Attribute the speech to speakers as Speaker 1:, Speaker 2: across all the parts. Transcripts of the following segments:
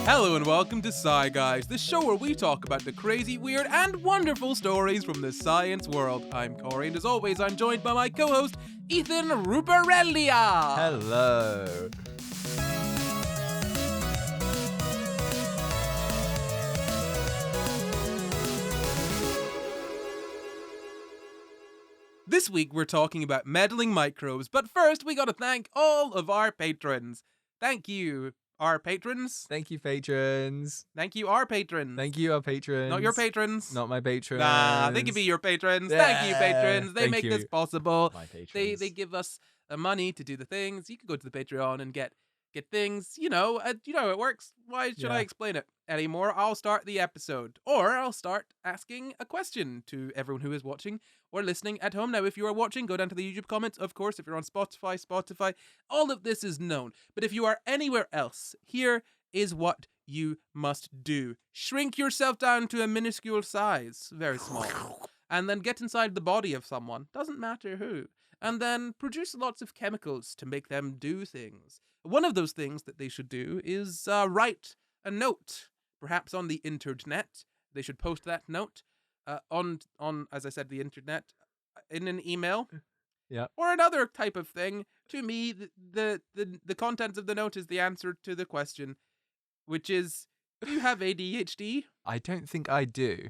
Speaker 1: Hello and welcome to SCI GUYS, the show where we talk about the crazy, weird, and wonderful stories from the science world. I'm Corey, and as always, I'm joined by my co-host, Ethan Ruparellia.
Speaker 2: Hello.
Speaker 1: This week we're talking about meddling microbes, but first we gotta thank all of our patrons. Thank you, our patrons.
Speaker 2: Thank you, patrons.
Speaker 1: Thank you, our patrons.
Speaker 2: Thank you, our patrons.
Speaker 1: Not your patrons.
Speaker 2: Not my patrons.
Speaker 1: Nah, they can be your patrons. Thank you, patrons. They
Speaker 2: Thank
Speaker 1: make
Speaker 2: you.
Speaker 1: this possible.
Speaker 2: My patrons.
Speaker 1: They give us money to do the things. You can go to the Patreon and get things. You know how it works. Why should I explain it anymore? I'll start the episode, or I'll start asking a question to everyone who is watching or listening at home. Now, if you are watching, go down to the YouTube comments. Of course, if you're on Spotify, all of this is known. But if you are anywhere else, here is what you must do: shrink yourself down to a minuscule size, very small, and then get inside the body of someone. Doesn't matter who. And then produce lots of chemicals to make them do things. One of those things that they should do is write a note, perhaps on the internet. They should post that note on as I said, the internet, in an email, or another type of thing. To me, the contents of the note is the answer to the question, which is, do you have ADHD?
Speaker 2: I don't think I do.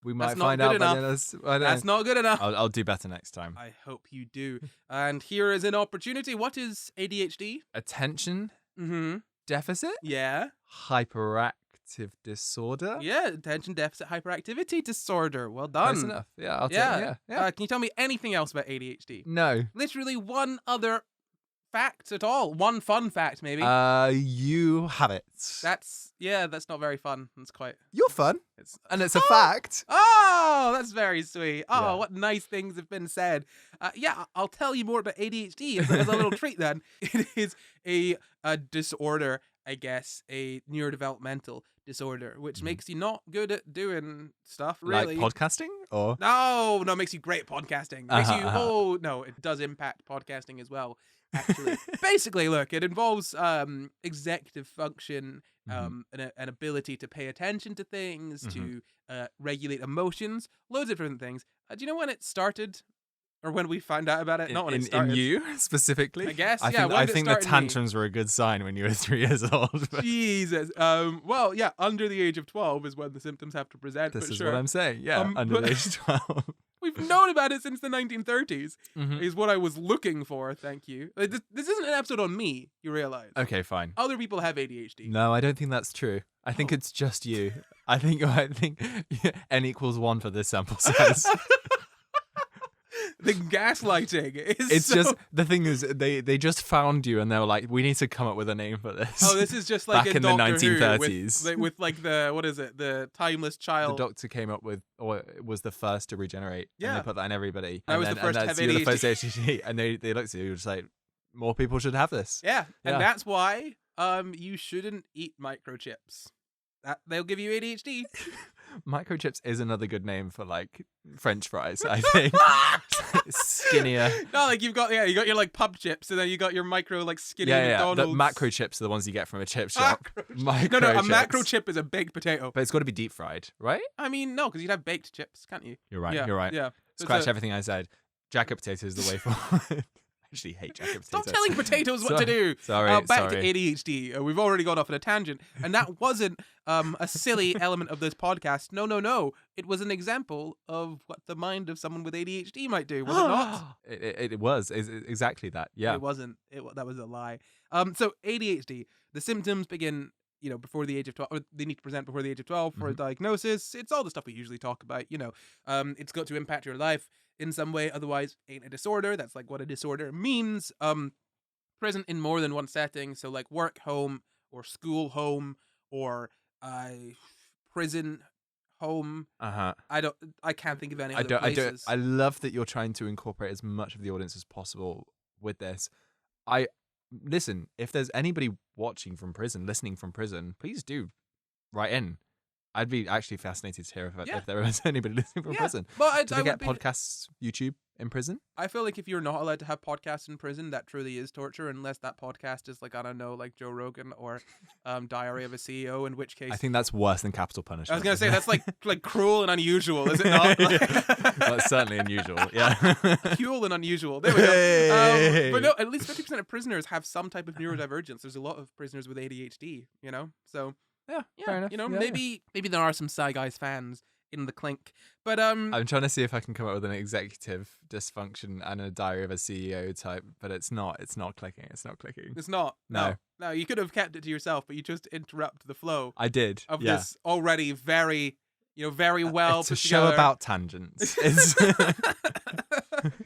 Speaker 2: We might
Speaker 1: That's not
Speaker 2: find
Speaker 1: good
Speaker 2: out.
Speaker 1: enough. That's not good enough.
Speaker 2: I'll do better next time.
Speaker 1: I hope you do. And here is an opportunity. What is ADHD?
Speaker 2: Attention
Speaker 1: Mm-hmm.
Speaker 2: deficit?
Speaker 1: Yeah.
Speaker 2: Hyperactive disorder?
Speaker 1: Yeah, attention deficit hyperactivity disorder. Well done.
Speaker 2: Close enough. Yeah, I'll take it. Yeah.
Speaker 1: Can you tell me anything else about ADHD?
Speaker 2: No.
Speaker 1: Literally one other fact at all. One fun fact, maybe.
Speaker 2: You have it.
Speaker 1: That's not very fun. It's quite...
Speaker 2: You're fun. And it's a
Speaker 1: Oh!
Speaker 2: fact.
Speaker 1: Oh, that's very sweet. Oh,
Speaker 2: Yeah.
Speaker 1: what nice things have been said. I'll tell you more about ADHD as a little treat then. It is a disorder, I guess, a neurodevelopmental disorder, which makes you not good at doing stuff, really.
Speaker 2: Like podcasting? Or?
Speaker 1: No, it makes you great at podcasting. Oh, no, it does impact podcasting as well, actually. Basically, look, it involves executive function, an ability to pay attention to things, to regulate emotions, loads of different things. Do you know when it started? Or when we found out about it? Not when it started.
Speaker 2: In you, specifically?
Speaker 1: I guess,
Speaker 2: I think the tantrums were a good sign when you were 3 years old.
Speaker 1: Jesus. Well, yeah, under the age of 12 is when the symptoms have to present.
Speaker 2: This is
Speaker 1: sure.
Speaker 2: what I'm saying. Yeah, under the age of 12.
Speaker 1: We've known about it since the 1930s, is what I was looking for, thank you. This isn't an episode on me, you realize.
Speaker 2: Okay, fine.
Speaker 1: Other people have ADHD.
Speaker 2: No, I don't think that's true. I think it's just you. I think N equals 1 for this sample size.
Speaker 1: The gaslighting is
Speaker 2: It's just, the thing is, they just found you and they were like, we need to come up with a name for this.
Speaker 1: Oh, this is just like
Speaker 2: back
Speaker 1: in
Speaker 2: in the
Speaker 1: Doctor
Speaker 2: 1930s.
Speaker 1: Who with like the, what is it, the timeless child.
Speaker 2: The doctor came up with, or was the first to regenerate.
Speaker 1: Yeah.
Speaker 2: And they put that in everybody.
Speaker 1: I was the first to have ADHD.
Speaker 2: You're the first ADHD. And they looked at you just like, more people should have this.
Speaker 1: Yeah, and
Speaker 2: Yeah.
Speaker 1: that's why you shouldn't eat microchips. They'll give you ADHD.
Speaker 2: Microchips is another good name for like French fries, I think. Skinnier.
Speaker 1: No, like you got your like pub chips, and then you got your micro like skinny McDonald's.
Speaker 2: The macro chips are the ones you get from a chip shop.
Speaker 1: No, a macro chip is a baked potato.
Speaker 2: But it's got to be deep fried, right?
Speaker 1: I mean, no, because you'd have baked chips, can't you?
Speaker 2: You're right.
Speaker 1: Yeah,
Speaker 2: You're right.
Speaker 1: Yeah.
Speaker 2: Scratch everything I said. Jacket potato is the way forward. I actually hate jacket potatoes.
Speaker 1: Stop telling potatoes what to do.
Speaker 2: Sorry.
Speaker 1: Back to ADHD. We've already gone off on a tangent, and that wasn't a silly element of this podcast. No. It was an example of what the mind of someone with ADHD might do. Was it not?
Speaker 2: It was exactly that. Yeah.
Speaker 1: It wasn't. That was a lie. So ADHD. The symptoms begin, before the age of 12. Or they need to present before the age of 12 for a diagnosis. It's all the stuff we usually talk about. It's got to impact your life in some way, otherwise ain't a disorder. That's like what a disorder means. Present in more than one setting, so like work home or school home or prison home. I can't think of any other places.
Speaker 2: I love that you're trying to incorporate as much of the audience as possible with this. Listen, if there's anybody watching from prison, listening from prison, please do write in. I'd be actually fascinated to hear if there was anybody listening from prison.
Speaker 1: Well,
Speaker 2: Do they get podcasts, YouTube, in prison.
Speaker 1: I feel like if you're not allowed to have podcasts in prison, that truly is torture, unless that podcast is like, I don't know, like Joe Rogan or Diary of a CEO, in which case
Speaker 2: I think that's worse than capital
Speaker 1: I
Speaker 2: punishment.
Speaker 1: was gonna say that's like cruel and unusual, is it not?
Speaker 2: Well, it's certainly unusual. Yeah.
Speaker 1: Cruel and unusual. There we go. But no, at least 50% of prisoners have some type of neurodivergence. There's a lot of prisoners with ADHD, you know? So
Speaker 2: Yeah,
Speaker 1: yeah,
Speaker 2: fair enough.
Speaker 1: you know,
Speaker 2: Yeah,
Speaker 1: maybe there are some SCI Guys fans in the clink. But
Speaker 2: I'm trying to see if I can come up with an executive dysfunction and a Diary of a CEO type, but it's not clicking. It's not clicking.
Speaker 1: it's not.
Speaker 2: No.
Speaker 1: No, you could have kept it to yourself, but you just interrupt the flow
Speaker 2: I did.
Speaker 1: of
Speaker 2: Yeah.
Speaker 1: this already very, very well
Speaker 2: It's a
Speaker 1: put
Speaker 2: show
Speaker 1: together.
Speaker 2: about tangents. It's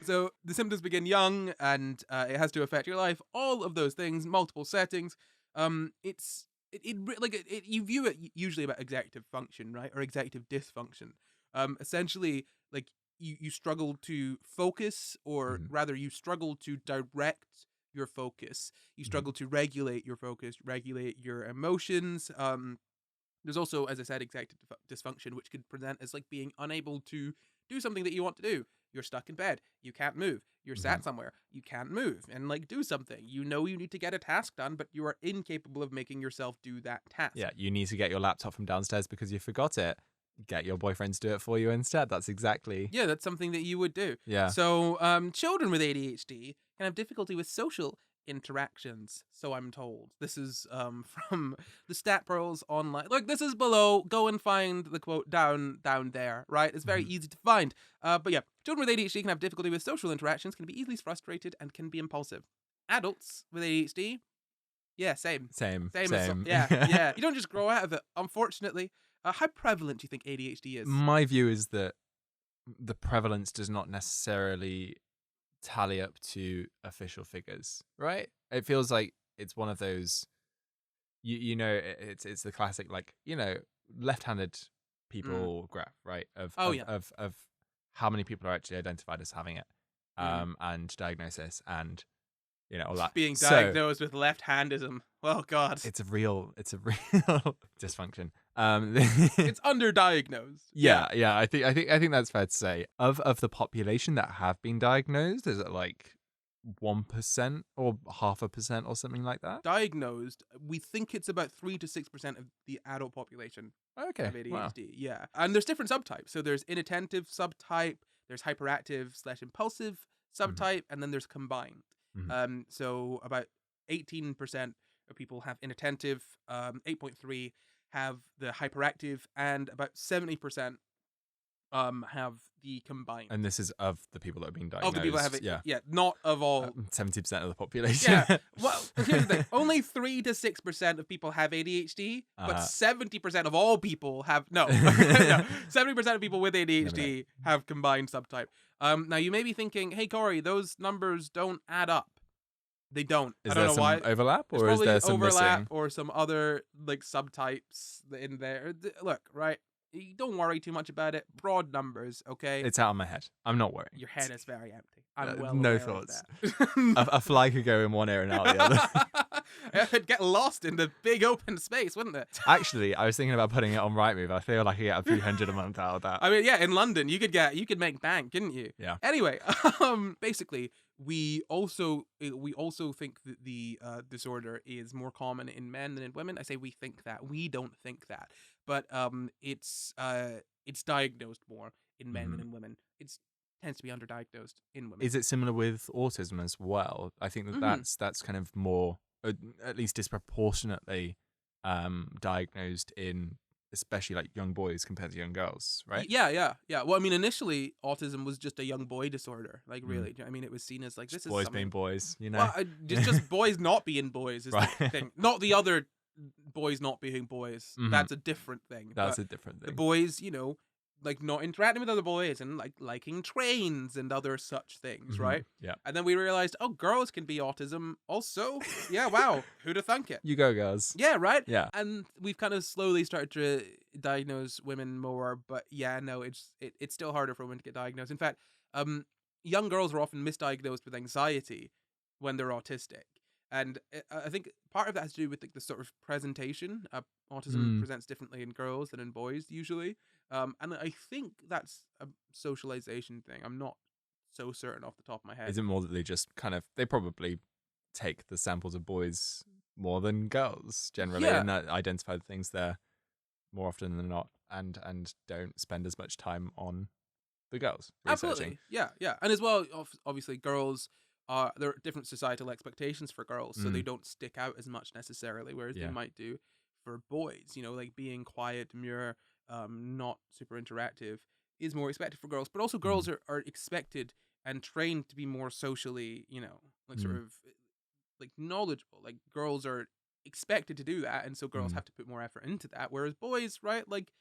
Speaker 1: So the symptoms begin young, and it has to affect your life. All of those things, multiple settings. You view it usually about executive function, right, or executive dysfunction. Essentially, like you struggle to focus, or rather, you struggle to direct your focus. You struggle to regulate your focus, regulate your emotions. There's also, as I said, executive dysfunction, which could present as like being unable to do something that you want to do. You're stuck in bed. You can't move. You're sat somewhere. You can't move and like do something. You know you need to get a task done, but you are incapable of making yourself do that task.
Speaker 2: Yeah, you need to get your laptop from downstairs because you forgot it. Get your boyfriend to do it for you instead. That's exactly.
Speaker 1: Yeah, that's something that you would do.
Speaker 2: Yeah.
Speaker 1: So children with ADHD can have difficulty with social interactions, so I'm told. This is from the Stat Pearls online. Look, this is below. Go and find the quote down there, right? It's very easy to find. But yeah, children with ADHD can have difficulty with social interactions, can be easily frustrated, and can be impulsive. Adults with ADHD, yeah, same. Yeah. You don't just grow out of it, unfortunately. How prevalent do you think ADHD is?
Speaker 2: My view is that the prevalence does not necessarily tally up to official figures, right? It feels like it's one of those, you know, it's the classic, like, you know, left-handed people graph, right? Of how many people are actually identified as having it, and diagnosis, and you know, all that.
Speaker 1: Being diagnosed with left-handism. Oh God,
Speaker 2: it's a real dysfunction.
Speaker 1: It's underdiagnosed.
Speaker 2: Yeah. I think that's fair to say. Of the population that have been diagnosed, is it like 1% or 0.5% or something like that?
Speaker 1: Diagnosed, we think it's about 3 to 6% of the adult population.
Speaker 2: Okay,
Speaker 1: of ADHD.
Speaker 2: wow.
Speaker 1: Yeah, and there's different subtypes. So there's inattentive subtype, there's hyperactive/impulsive subtype, and then there's combined. So about 18% of people have inattentive, 8.3 have the hyperactive, and about 70% have the combined.
Speaker 2: And this is of the people that are being diagnosed.
Speaker 1: Of the people that have it, yeah, not of all.
Speaker 2: 70% of the population.
Speaker 1: Yeah. Well, here's the thing: only 3 to 6% of people have ADHD, but 70% of all people have no. 70% of people with ADHD have combined subtype. Now you may be thinking, "Hey, Corey, those numbers don't add up." They don't.
Speaker 2: Is
Speaker 1: I don't
Speaker 2: there
Speaker 1: know why.
Speaker 2: some overlap,
Speaker 1: There's
Speaker 2: or is
Speaker 1: probably
Speaker 2: there some
Speaker 1: overlap
Speaker 2: missing?
Speaker 1: or some other like subtypes in there? Look, right. You don't worry too much about it. Broad numbers, okay?
Speaker 2: It's out of my head. I'm not worried.
Speaker 1: Your head is very empty. I'm well
Speaker 2: no
Speaker 1: aware
Speaker 2: thoughts.
Speaker 1: of that.
Speaker 2: A fly could go in one ear and out the other.
Speaker 1: It'd get lost in the big open space, wouldn't it?
Speaker 2: Actually, I was thinking about putting it on Rightmove. I feel like I get a few hundred a month out of that.
Speaker 1: I mean, yeah, in London, you could make bank, couldn't you?
Speaker 2: Yeah.
Speaker 1: Anyway, basically, we also think that the disorder is more common in men than in women. I say we think that. We don't think that, but it's diagnosed more in men than in women. It tends to be underdiagnosed in women.
Speaker 2: Is it similar with autism as well? I think that's kind of more, at least disproportionately, diagnosed in especially like young boys compared to young girls, right?
Speaker 1: Yeah. Well, I mean, initially, autism was just a young boy disorder. Like, really, I mean, it was seen as like
Speaker 2: just
Speaker 1: this
Speaker 2: boys
Speaker 1: is
Speaker 2: being boys, you know.
Speaker 1: Well, just boys not being boys is
Speaker 2: right.
Speaker 1: the thing, not the other boys not being boys. That's a different thing.
Speaker 2: That's a different thing.
Speaker 1: The boys, like not interacting with other boys and like liking trains and other such things, right?
Speaker 2: Yeah.
Speaker 1: And then we realized, oh, girls can be autism also. Yeah, wow. Who'd have thunk it?
Speaker 2: You go, girls.
Speaker 1: Yeah, right?
Speaker 2: Yeah.
Speaker 1: And we've kind of slowly started to diagnose women more, but yeah, no, it's still harder for women to get diagnosed. In fact, young girls are often misdiagnosed with anxiety when they're autistic. And I think part of that has to do with like the sort of presentation. Autism presents differently in girls than in boys usually. And I think that's a socialization thing. I'm not so certain off the top of my head.
Speaker 2: Is it more that they probably take the samples of boys more than girls generally, and that identify the things there more often than not, and don't spend as much time on the girls researching.
Speaker 1: Absolutely, yeah, and as well, obviously, girls there are different societal expectations for girls, so they don't stick out as much necessarily, whereas they might do for boys. You know, like being quiet, demure, not super interactive is more expected for girls, but also girls are expected and trained to be more socially, you know, like sort of like knowledgeable. Like girls are expected to do that, and so girls have to put more effort into that, whereas boys, right, like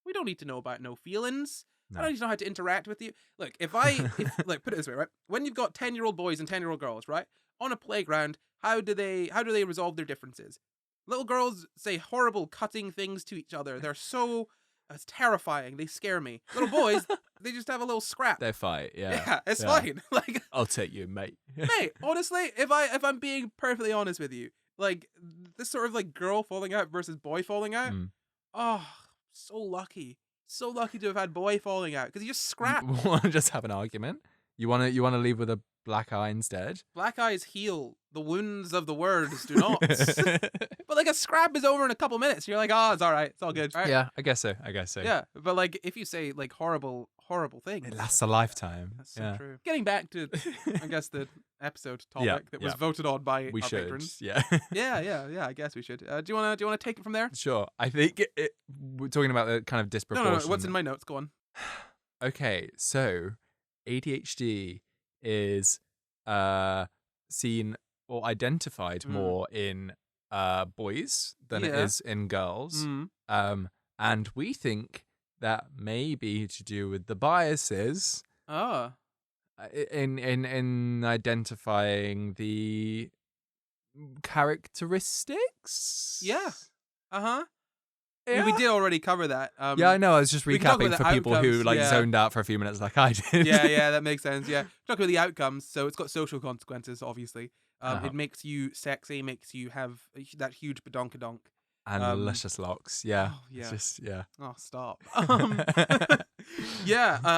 Speaker 1: we don't need to know about no feelings. I don't need to know how to interact with you. Look, if like put it this way, right? When you've got 10-year-old boys and 10-year-old girls, right, on a playground, how do they resolve their differences? Little girls say horrible cutting things to each other. They're so it's terrifying. They scare me. Little boys, they just have a little scrap.
Speaker 2: They fight,
Speaker 1: Yeah, it's fine. Like
Speaker 2: I'll take you, mate.
Speaker 1: Mate, honestly, if I'm being perfectly honest with you, like this sort of like girl falling out versus boy falling out, oh, so lucky. So lucky to have had boy falling out because you just scrap.
Speaker 2: You want to just have an argument? You want to leave with a black eye instead?
Speaker 1: Black eyes heal. The wounds of the words do not. But like a scrap is over in a couple minutes. You're like, oh, it's all right. It's all good. Right?
Speaker 2: Yeah, I guess so.
Speaker 1: Yeah, but like if you say like horrible things,
Speaker 2: it lasts a lifetime.
Speaker 1: That's so true. Getting back to, I guess, the episode topic that was voted on by our patrons.
Speaker 2: Yeah.
Speaker 1: yeah. I guess we should. Do you want to take it from there?
Speaker 2: Sure. I think we're talking about the kind of disproportion.
Speaker 1: No. What's in my notes? Go on.
Speaker 2: Okay, so ADHD is seen or identified more in boys than it is in girls. And we think that may be to do with the biases in identifying the characteristics.
Speaker 1: Yeah.
Speaker 2: Yeah.
Speaker 1: I mean, we did already cover that.
Speaker 2: Yeah, I know. I was just recapping for people who zoned out for a few minutes like I did.
Speaker 1: Yeah, that makes sense. Yeah. Talk about the outcomes. So it's got social consequences, obviously. It makes you sexy, makes you have that huge badonkadonk.
Speaker 2: And luscious locks. Yeah.
Speaker 1: Oh, yeah.
Speaker 2: It's just, yeah.
Speaker 1: Oh, stop.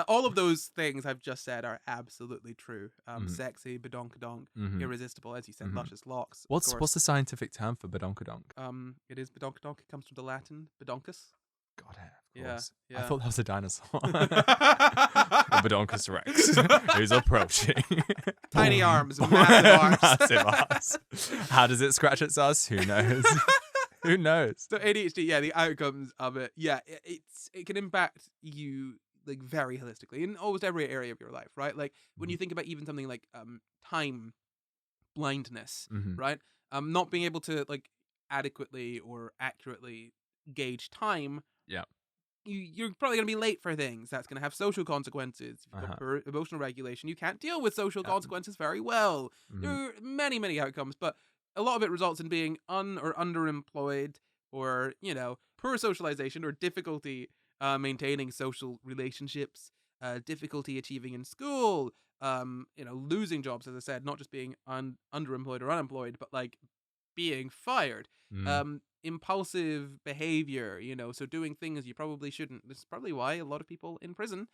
Speaker 1: All of those things I've just said are absolutely true. Sexy, badonkadonk, irresistible, as you said, luscious locks.
Speaker 2: What's the scientific term for badonkadonk?
Speaker 1: It is badonkadonk. It comes from the Latin badonkus.
Speaker 2: Got it, of course.
Speaker 1: Yeah.
Speaker 2: I thought that was a dinosaur. Badonkus rex, who's approaching.
Speaker 1: Tiny arms, massive
Speaker 2: arms. How does it scratch its ass? Who knows? Who knows?
Speaker 1: So ADHD, the outcomes of it, it can impact you like very holistically in almost every area of your life, right? Like when you think about even something like time blindness, right? Not being able to like adequately or accurately gauge time.
Speaker 2: Yeah.
Speaker 1: You're probably going to be late for things. That's going to have social consequences. You've got poor emotional regulation. You can't deal with social consequences very well. There are many, many outcomes, but a lot of it results in being or underemployed or, poor socialization or difficulty maintaining social relationships, difficulty achieving in school, losing jobs, as I said, not just being underemployed or unemployed, but like being fired. Impulsive behavior, so doing things you probably shouldn't. This is probably why a lot of people in prison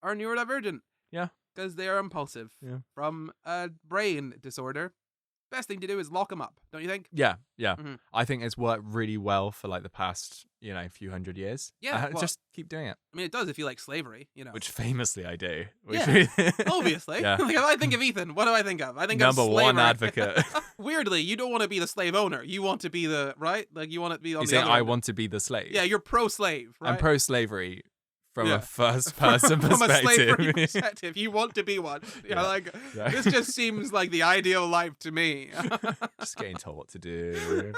Speaker 1: are neurodivergent.
Speaker 2: Yeah.
Speaker 1: Because they are impulsive from a brain disorder. Best thing to do is lock them up, don't you think?
Speaker 2: Yeah. I think it's worked really well for like the past, few hundred years.
Speaker 1: Yeah.
Speaker 2: Just keep doing it.
Speaker 1: I mean, it does if you like slavery,
Speaker 2: Which famously I do.
Speaker 1: Obviously.
Speaker 2: Yeah.
Speaker 1: Like if I think of Ethan, what do I think of? I think
Speaker 2: Number
Speaker 1: of slavery.
Speaker 2: one advocate.
Speaker 1: Weirdly, you don't want to be the slave owner. You want to be the, right? Like you want to be on
Speaker 2: you
Speaker 1: the
Speaker 2: say
Speaker 1: other
Speaker 2: I
Speaker 1: end.
Speaker 2: want to be the slave.
Speaker 1: Yeah, you're pro-slave, right?
Speaker 2: I'm pro-slavery. From a first-person perspective.
Speaker 1: From a slavery perspective, you want to be one. This just seems like the ideal life to me.
Speaker 2: Just getting told what to do.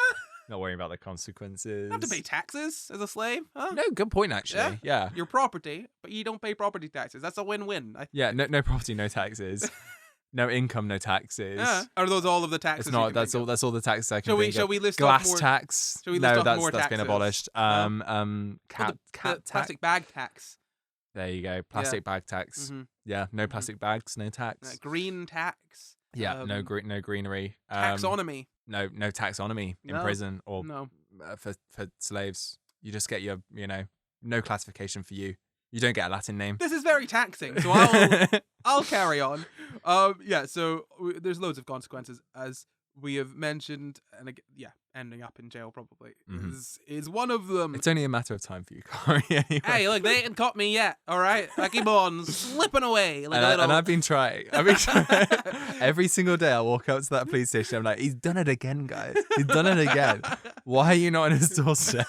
Speaker 2: Not worrying about the consequences.
Speaker 1: You have to pay taxes as a slave, huh?
Speaker 2: No, good point, actually. Yeah.
Speaker 1: Your property, but you don't pay property taxes. That's a win-win.
Speaker 2: No property, no taxes. No income, no taxes.
Speaker 1: Yeah. Are those all of the taxes?
Speaker 2: It's not. That's all the taxes I can think
Speaker 1: Shall
Speaker 2: of.
Speaker 1: we list
Speaker 2: glass
Speaker 1: off more,
Speaker 2: tax?
Speaker 1: Shall we list off more
Speaker 2: that's been
Speaker 1: taxes?
Speaker 2: abolished.
Speaker 1: The
Speaker 2: Cat
Speaker 1: plastic bag tax.
Speaker 2: There you go. Plastic bag tax. Yeah. No plastic bags. No tax.
Speaker 1: Green tax.
Speaker 2: Yeah. No greenery.
Speaker 1: Taxonomy.
Speaker 2: No taxonomy in prison or
Speaker 1: no.
Speaker 2: For slaves. You just get your no classification for you. You don't get a Latin name.
Speaker 1: This is very taxing, so I'll carry on. There's loads of consequences, as we have mentioned, and again, ending up in jail probably is one of them.
Speaker 2: It's only a matter of time for you, Corey. Anyway.
Speaker 1: Hey, look, they ain't caught me yet. All right, I keep on slipping away like a little.
Speaker 2: And I've been trying. Every single day. I walk up to that police station. I'm like, he's done it again, guys. He's done it again. Why are you not on his doorstep?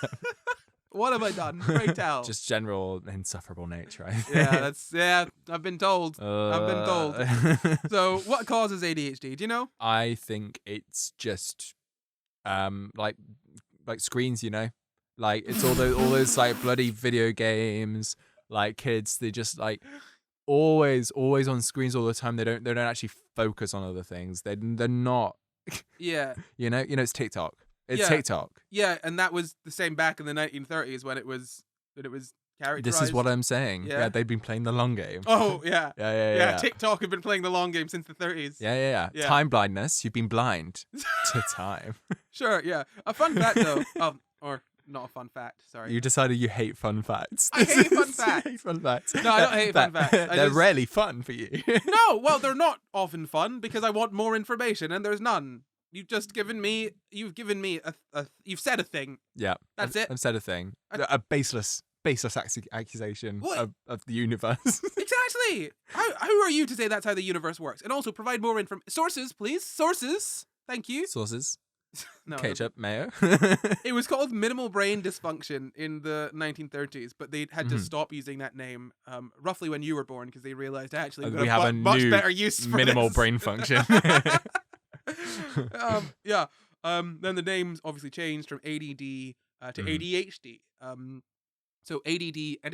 Speaker 1: What have I done? Pray tell.
Speaker 2: Just general insufferable nature.
Speaker 1: I've been told. So, what causes ADHD? Do you know?
Speaker 2: I think it's just like screens, you know, like it's all those like bloody video games. Like kids, they just like always on screens all the time. They don't actually focus on other things. They're not.
Speaker 1: Yeah.
Speaker 2: You know, it's TikTok. It's TikTok.
Speaker 1: Yeah, and that was the same back in the 1930s when it was characterized.
Speaker 2: This is what I'm saying. Yeah, they've been playing the long game.
Speaker 1: Oh, yeah.
Speaker 2: Yeah.
Speaker 1: TikTok have been playing the long game since the 30s.
Speaker 2: Yeah. Time blindness. You've been blind to time.
Speaker 1: Sure, yeah. A fun fact, though. Or not a fun fact, sorry.
Speaker 2: You decided you hate fun facts.
Speaker 1: I hate fun facts.
Speaker 2: You hate fun facts.
Speaker 1: No, I don't hate fun facts.
Speaker 2: They're rarely fun for you.
Speaker 1: No, well, they're not often fun because I want more information and there's none. You've said a thing.
Speaker 2: Yeah.
Speaker 1: That's it.
Speaker 2: I've said a thing. A baseless accusation of the universe.
Speaker 1: Exactly. Who are you to say that's how the universe works? And also provide more sources, please. Sources. Thank you.
Speaker 2: Sources.
Speaker 1: No,
Speaker 2: ketchup, mayo.
Speaker 1: It was called minimal brain dysfunction in the 1930s, but they had to stop using that name roughly when you were born because they realized actually
Speaker 2: we have a
Speaker 1: much
Speaker 2: new
Speaker 1: better use for
Speaker 2: minimal
Speaker 1: this.
Speaker 2: brain function.
Speaker 1: Then the names obviously changed from ADD to ADHD. So ADD and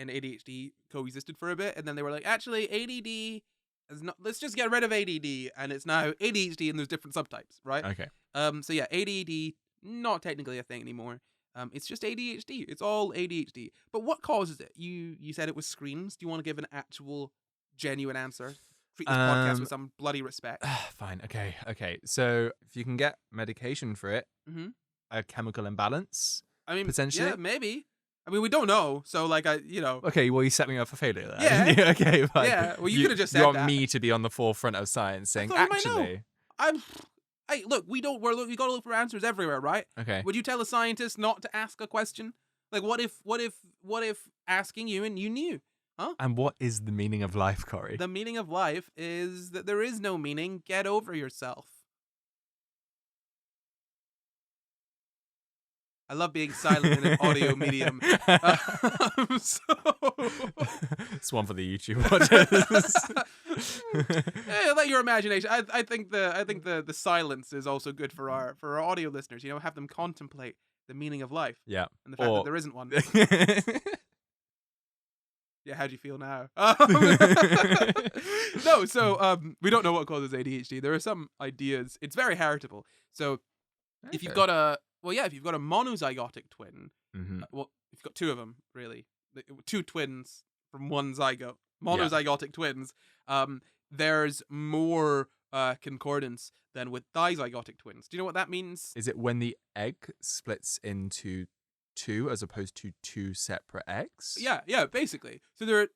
Speaker 1: ADHD coexisted for a bit, and then they were like, actually, ADD is not. Let's just get rid of ADD, and it's now ADHD, and there's different subtypes, right?
Speaker 2: Okay.
Speaker 1: So yeah, ADD not technically a thing anymore. It's just ADHD. It's all ADHD. But what causes it? You said it was screens. Do you want to give an actual, genuine answer? Treat this podcast with some bloody respect.
Speaker 2: Fine. Okay. So if you can get medication for it, a chemical imbalance.
Speaker 1: I mean,
Speaker 2: potentially.
Speaker 1: Yeah, maybe. I mean, we don't know. So, like,
Speaker 2: Okay, well, you set me up for failure there.
Speaker 1: Yeah.
Speaker 2: Okay, fine.
Speaker 1: Yeah. Well, you could have just said that.
Speaker 2: You want me to be on the forefront of science, saying, actually.
Speaker 1: Hey, look, we gotta look for answers everywhere, right?
Speaker 2: Okay.
Speaker 1: Would you tell a scientist not to ask a question? Like, what if asking you and you knew? Huh?
Speaker 2: And what is the meaning of life, Corey?
Speaker 1: The meaning of life is that there is no meaning. Get over yourself. I love being silent in an audio medium.
Speaker 2: It's one for the YouTube watchers.
Speaker 1: Hey, let your imagination. I think the silence is also good for our audio listeners. You know, have them contemplate the meaning of life.
Speaker 2: Yeah.
Speaker 1: And the fact that there isn't one. Yeah, how do you feel now? No, so we don't know what causes ADHD. There are some ideas. It's very heritable. So if you've got a monozygotic twin, well, if you've got two of them, really, two twins from one zygote, monozygotic twins, there's more concordance than with dizygotic twins. Do you know what that means?
Speaker 2: Is it when the egg splits into two as opposed to two separate eggs?
Speaker 1: Yeah, basically. So there are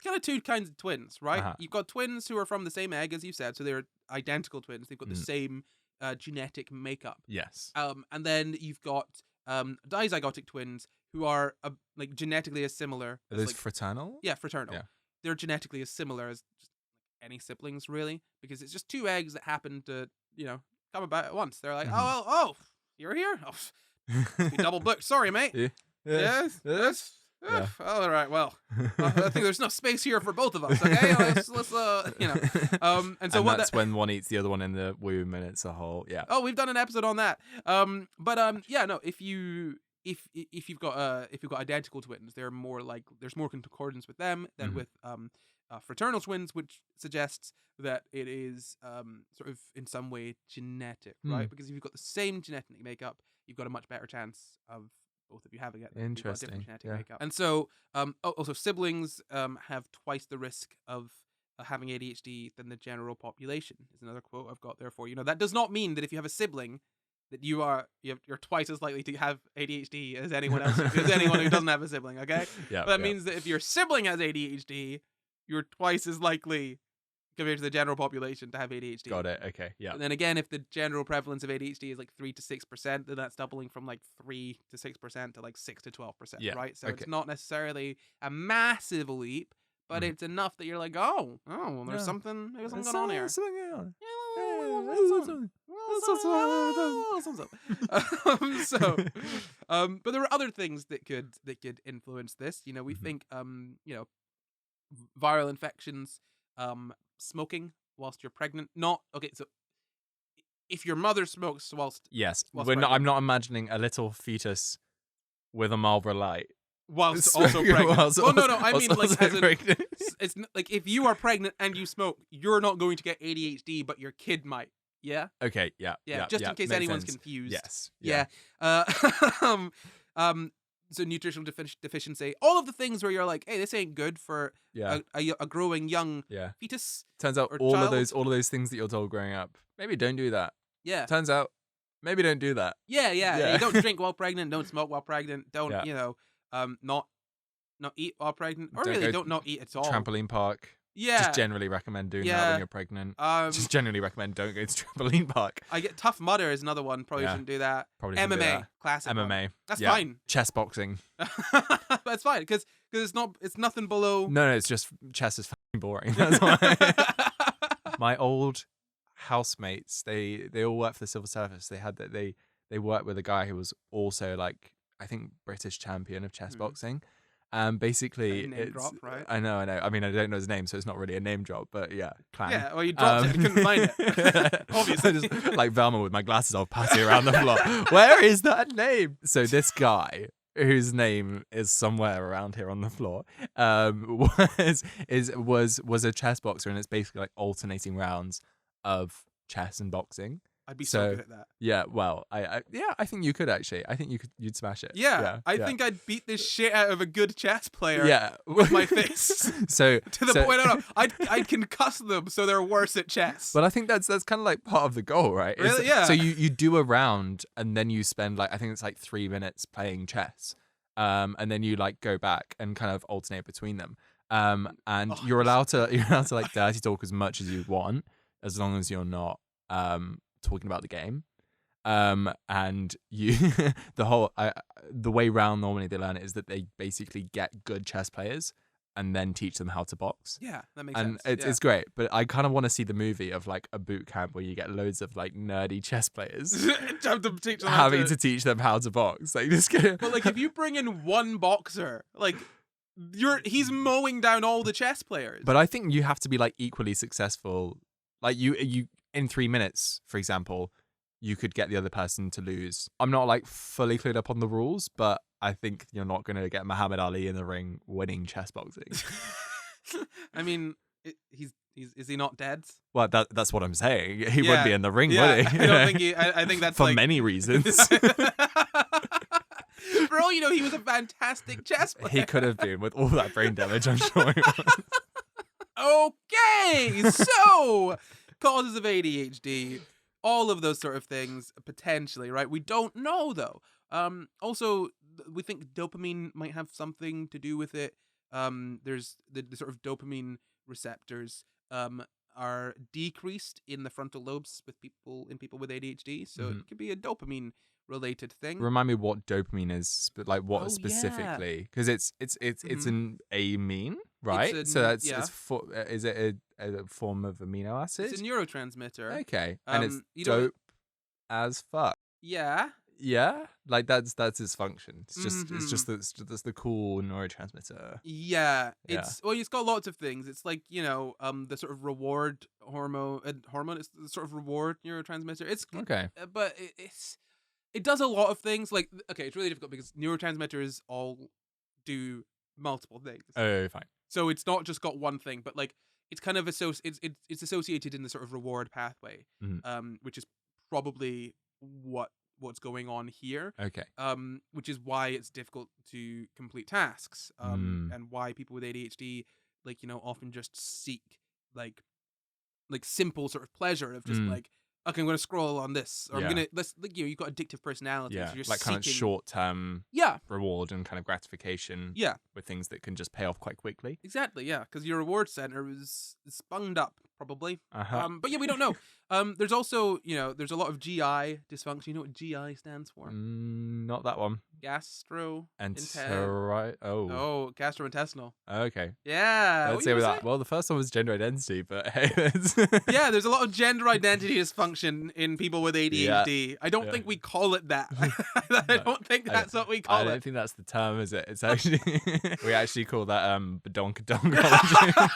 Speaker 1: kind of two kinds of twins, right? You've got twins who are from the same egg, as you said, so they're identical twins. They've got the same genetic makeup.
Speaker 2: Yes.
Speaker 1: And then you've got dizygotic twins who are like genetically as similar.
Speaker 2: Are those fraternal?
Speaker 1: Yeah, fraternal. Yeah. They're genetically as similar as just any siblings, really, because it's just two eggs that happen to, come about at once. They're like, oh, you're here? Oh, be double booked. Sorry, mate. Yeah. Yes. Yeah. All right. Well, I think there's enough space here for both of us. Okay. Let's and so
Speaker 2: that's when one eats the other one in the womb, and it's a whole
Speaker 1: Oh, we've done an episode on that. If you've got identical twins, there's more concordance with them than with fraternal twins, which suggests that it is sort of in some way genetic, right? Because if you've got the same genetic makeup, you've got a much better chance of both of you having it.
Speaker 2: Interesting.
Speaker 1: Different genetic makeup. And so, also siblings have twice the risk of having ADHD than the general population. Is another quote I've got there for you. That does not mean that if you have a sibling that you're twice as likely to have ADHD as anyone else, as anyone who doesn't have a sibling. Okay,
Speaker 2: Yeah.
Speaker 1: but that means that if your sibling has ADHD, you're twice as likely compared to the general population to have ADHD.
Speaker 2: Got it. Okay. Yeah.
Speaker 1: And then again, if the general prevalence of ADHD is like 3 to 6%, then that's doubling from like 3 to 6% to like 6 to 12%.
Speaker 2: Yeah.
Speaker 1: Right. So
Speaker 2: Okay.
Speaker 1: it's not necessarily a massive leap, but it's enough that you're like, oh, well, there's something going on here.
Speaker 2: Something going on.
Speaker 1: But there are other things that could influence this. You know, we think viral infections, smoking whilst you're pregnant. Not okay. So if your mother smokes whilst
Speaker 2: I'm not imagining a little fetus with a Marlboro Light
Speaker 1: whilst also pregnant. No. I mean, like, as
Speaker 2: pregnant.
Speaker 1: It's like if you are pregnant and you smoke, you're not going to get ADHD, but your kid might. Yeah.
Speaker 2: Okay. Yeah.
Speaker 1: Just in case
Speaker 2: makes
Speaker 1: anyone's
Speaker 2: sense.
Speaker 1: confused.
Speaker 2: Yes.
Speaker 1: Yeah. So nutritional deficiency, all of the things where you're like, hey, this ain't good for a growing young fetus.
Speaker 2: Turns out all of those things that you're told growing up, maybe don't do that.
Speaker 1: Yeah.
Speaker 2: Turns out maybe don't do that.
Speaker 1: Yeah. You don't drink while pregnant, don't smoke while pregnant, don't not eat while pregnant, or really don't not eat at all.
Speaker 2: Trampoline park.
Speaker 1: Yeah.
Speaker 2: Just generally recommend doing that when you're pregnant. Just generally recommend don't go to trampoline park.
Speaker 1: I get Tough Mudder is another one. Probably shouldn't do that.
Speaker 2: Probably
Speaker 1: MMA,
Speaker 2: do that.
Speaker 1: classic
Speaker 2: MMA.
Speaker 1: one. That's fine.
Speaker 2: Chess boxing.
Speaker 1: That's fine because it's nothing below.
Speaker 2: No, it's just chess is fucking boring. That's why. My old housemates, they all worked for the civil service. They worked with a guy who was also like, I think, British champion of chess boxing. Basically,
Speaker 1: name drop, right?
Speaker 2: I know. I mean, I don't know his name, so it's not really a name drop, but yeah, clan.
Speaker 1: Yeah, well, you dropped it and couldn't find it. Obviously.
Speaker 2: Just, like Velma with my glasses off, passing around the floor. Where is that name? So this guy, whose name is somewhere around here on the floor, was a chess boxer, and it's basically like alternating rounds of chess and boxing.
Speaker 1: I'd be so good at that.
Speaker 2: Yeah, well, I think you could actually. I think you'd smash it.
Speaker 1: Yeah, I think I'd beat this shit out of a good chess player.
Speaker 2: Yeah.
Speaker 1: With my fists.
Speaker 2: To
Speaker 1: the point, I'd concuss them so they're worse at chess.
Speaker 2: But I think that's kind of like part of the goal, right?
Speaker 1: Really? Yeah.
Speaker 2: So you do a round and then you spend like, I think it's like 3 minutes playing chess, and then you like go back and kind of alternate between them. And you're allowed to like dirty talk as much as you want, as long as you're not talking about the game. And you the way round normally they learn it is that they basically get good chess players and then teach them how to box.
Speaker 1: Yeah, that makes sense.
Speaker 2: And it's great, but I kind of want to see the movie of like a boot camp where you get loads of like nerdy chess players having to teach them how to box. Like this. But
Speaker 1: like if you bring in one boxer, like he's mowing down all the chess players.
Speaker 2: But I think you have to be like equally successful. Like you in 3 minutes, for example, you could get the other person to lose. I'm not like fully clued up on the rules, but I think you're not going to get Muhammad Ali in the ring winning chess boxing.
Speaker 1: I mean, is he not dead?
Speaker 2: Well, that's what I'm saying. He would be in the ring, would he?
Speaker 1: I don't think I think that's
Speaker 2: for many reasons.
Speaker 1: For all you know, he was a fantastic chess player.
Speaker 2: He could have been with all that brain damage. I'm sure he was.
Speaker 1: Okay, so causes of ADHD. All of those sort of things, potentially, right? We don't know, though. Also, we think dopamine might have something to do with it. There's the sort of dopamine receptors are decreased in the frontal lobes with people with ADHD, so it could be a dopamine-related thing.
Speaker 2: Remind me what dopamine is, but like what specifically? Because it's an amine, right? Is it a form of amino acid?
Speaker 1: It's a neurotransmitter.
Speaker 2: Okay, and it's dope as fuck.
Speaker 1: Yeah.
Speaker 2: Yeah, like that's its function. It's just that's the cool neurotransmitter.
Speaker 1: Yeah, it's got lots of things. It's like the sort of reward hormone. It's the sort of reward neurotransmitter. It's
Speaker 2: okay,
Speaker 1: but it does a lot of things. Like it's really difficult because neurotransmitters all do multiple things.
Speaker 2: Oh, fine.
Speaker 1: So it's not just got one thing, but like it's kind of it's associated in the sort of reward pathway, which is probably what's going on here.
Speaker 2: Okay.
Speaker 1: Which is why it's difficult to complete tasks. And why people with ADHD often just seek like simple sort of pleasure of just like okay, I'm going to scroll on this, or I'm
Speaker 2: Yeah.
Speaker 1: going to you've got addictive personality.
Speaker 2: Yeah,
Speaker 1: So you're
Speaker 2: like kind of
Speaker 1: seeking-
Speaker 2: short-term
Speaker 1: Yeah,
Speaker 2: reward and kind of gratification
Speaker 1: yeah,
Speaker 2: with things that can just pay off quite quickly.
Speaker 1: exactly. Yeah, because your reward center is sponged up probably.
Speaker 2: Uh-huh.
Speaker 1: But yeah, we don't know. There's also there's a lot of GI dysfunction. You know what GI stands for?
Speaker 2: Not that one.
Speaker 1: Gastro.
Speaker 2: Oh,
Speaker 1: Gastrointestinal.
Speaker 2: okay.
Speaker 1: Yeah.
Speaker 2: Let's
Speaker 1: what
Speaker 2: say
Speaker 1: you
Speaker 2: with
Speaker 1: gonna
Speaker 2: that.
Speaker 1: say?
Speaker 2: Well, the first one was gender identity, but hey,
Speaker 1: Yeah, there's a lot of gender identity dysfunction in people with ADHD. I don't think we call it that. I don't think that's what we call
Speaker 2: I
Speaker 1: it.
Speaker 2: don't think that's the term, is it? It's actually we actually call that badonkadongology.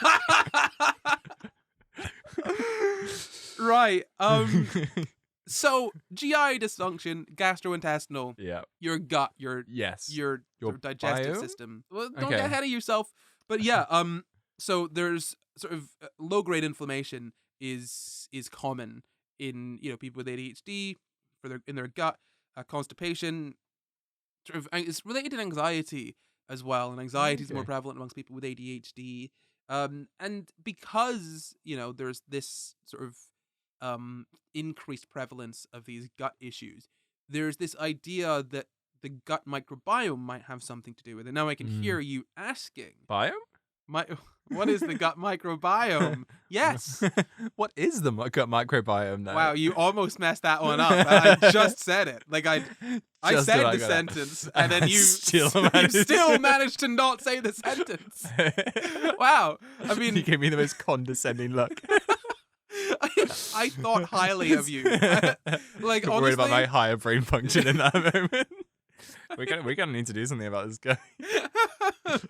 Speaker 1: Right. So GI dysfunction, gastrointestinal,
Speaker 2: Yeah.
Speaker 1: your gut, your
Speaker 2: Your
Speaker 1: sort of digestive
Speaker 2: biome?
Speaker 1: system. Well, don't
Speaker 2: Okay.
Speaker 1: get ahead of yourself. But yeah, so there's sort of low grade inflammation is common in people with ADHD in their gut, constipation. Sort of it's related to anxiety as well, and anxiety is more
Speaker 2: Okay.
Speaker 1: prevalent amongst people with ADHD. And because there's this sort of increased prevalence of these gut issues, there's this idea that the gut microbiome might have something to do with it. Now I can hear you asking,
Speaker 2: biome?
Speaker 1: what is the gut microbiome? Yes.
Speaker 2: What is the gut microbiome now?
Speaker 1: Wow, you almost messed that one up. I just said it. Like I
Speaker 2: Just
Speaker 1: said
Speaker 2: about
Speaker 1: the
Speaker 2: got it.
Speaker 1: sentence, and then you
Speaker 2: Still
Speaker 1: you
Speaker 2: managed-
Speaker 1: still managed to not say the sentence. Wow. I
Speaker 2: You
Speaker 1: mean,
Speaker 2: gave me the most condescending look.
Speaker 1: I thought highly of you. Like
Speaker 2: I'm worried about my
Speaker 1: honestly,
Speaker 2: higher brain function in that moment. We're gonna need to do something about this guy.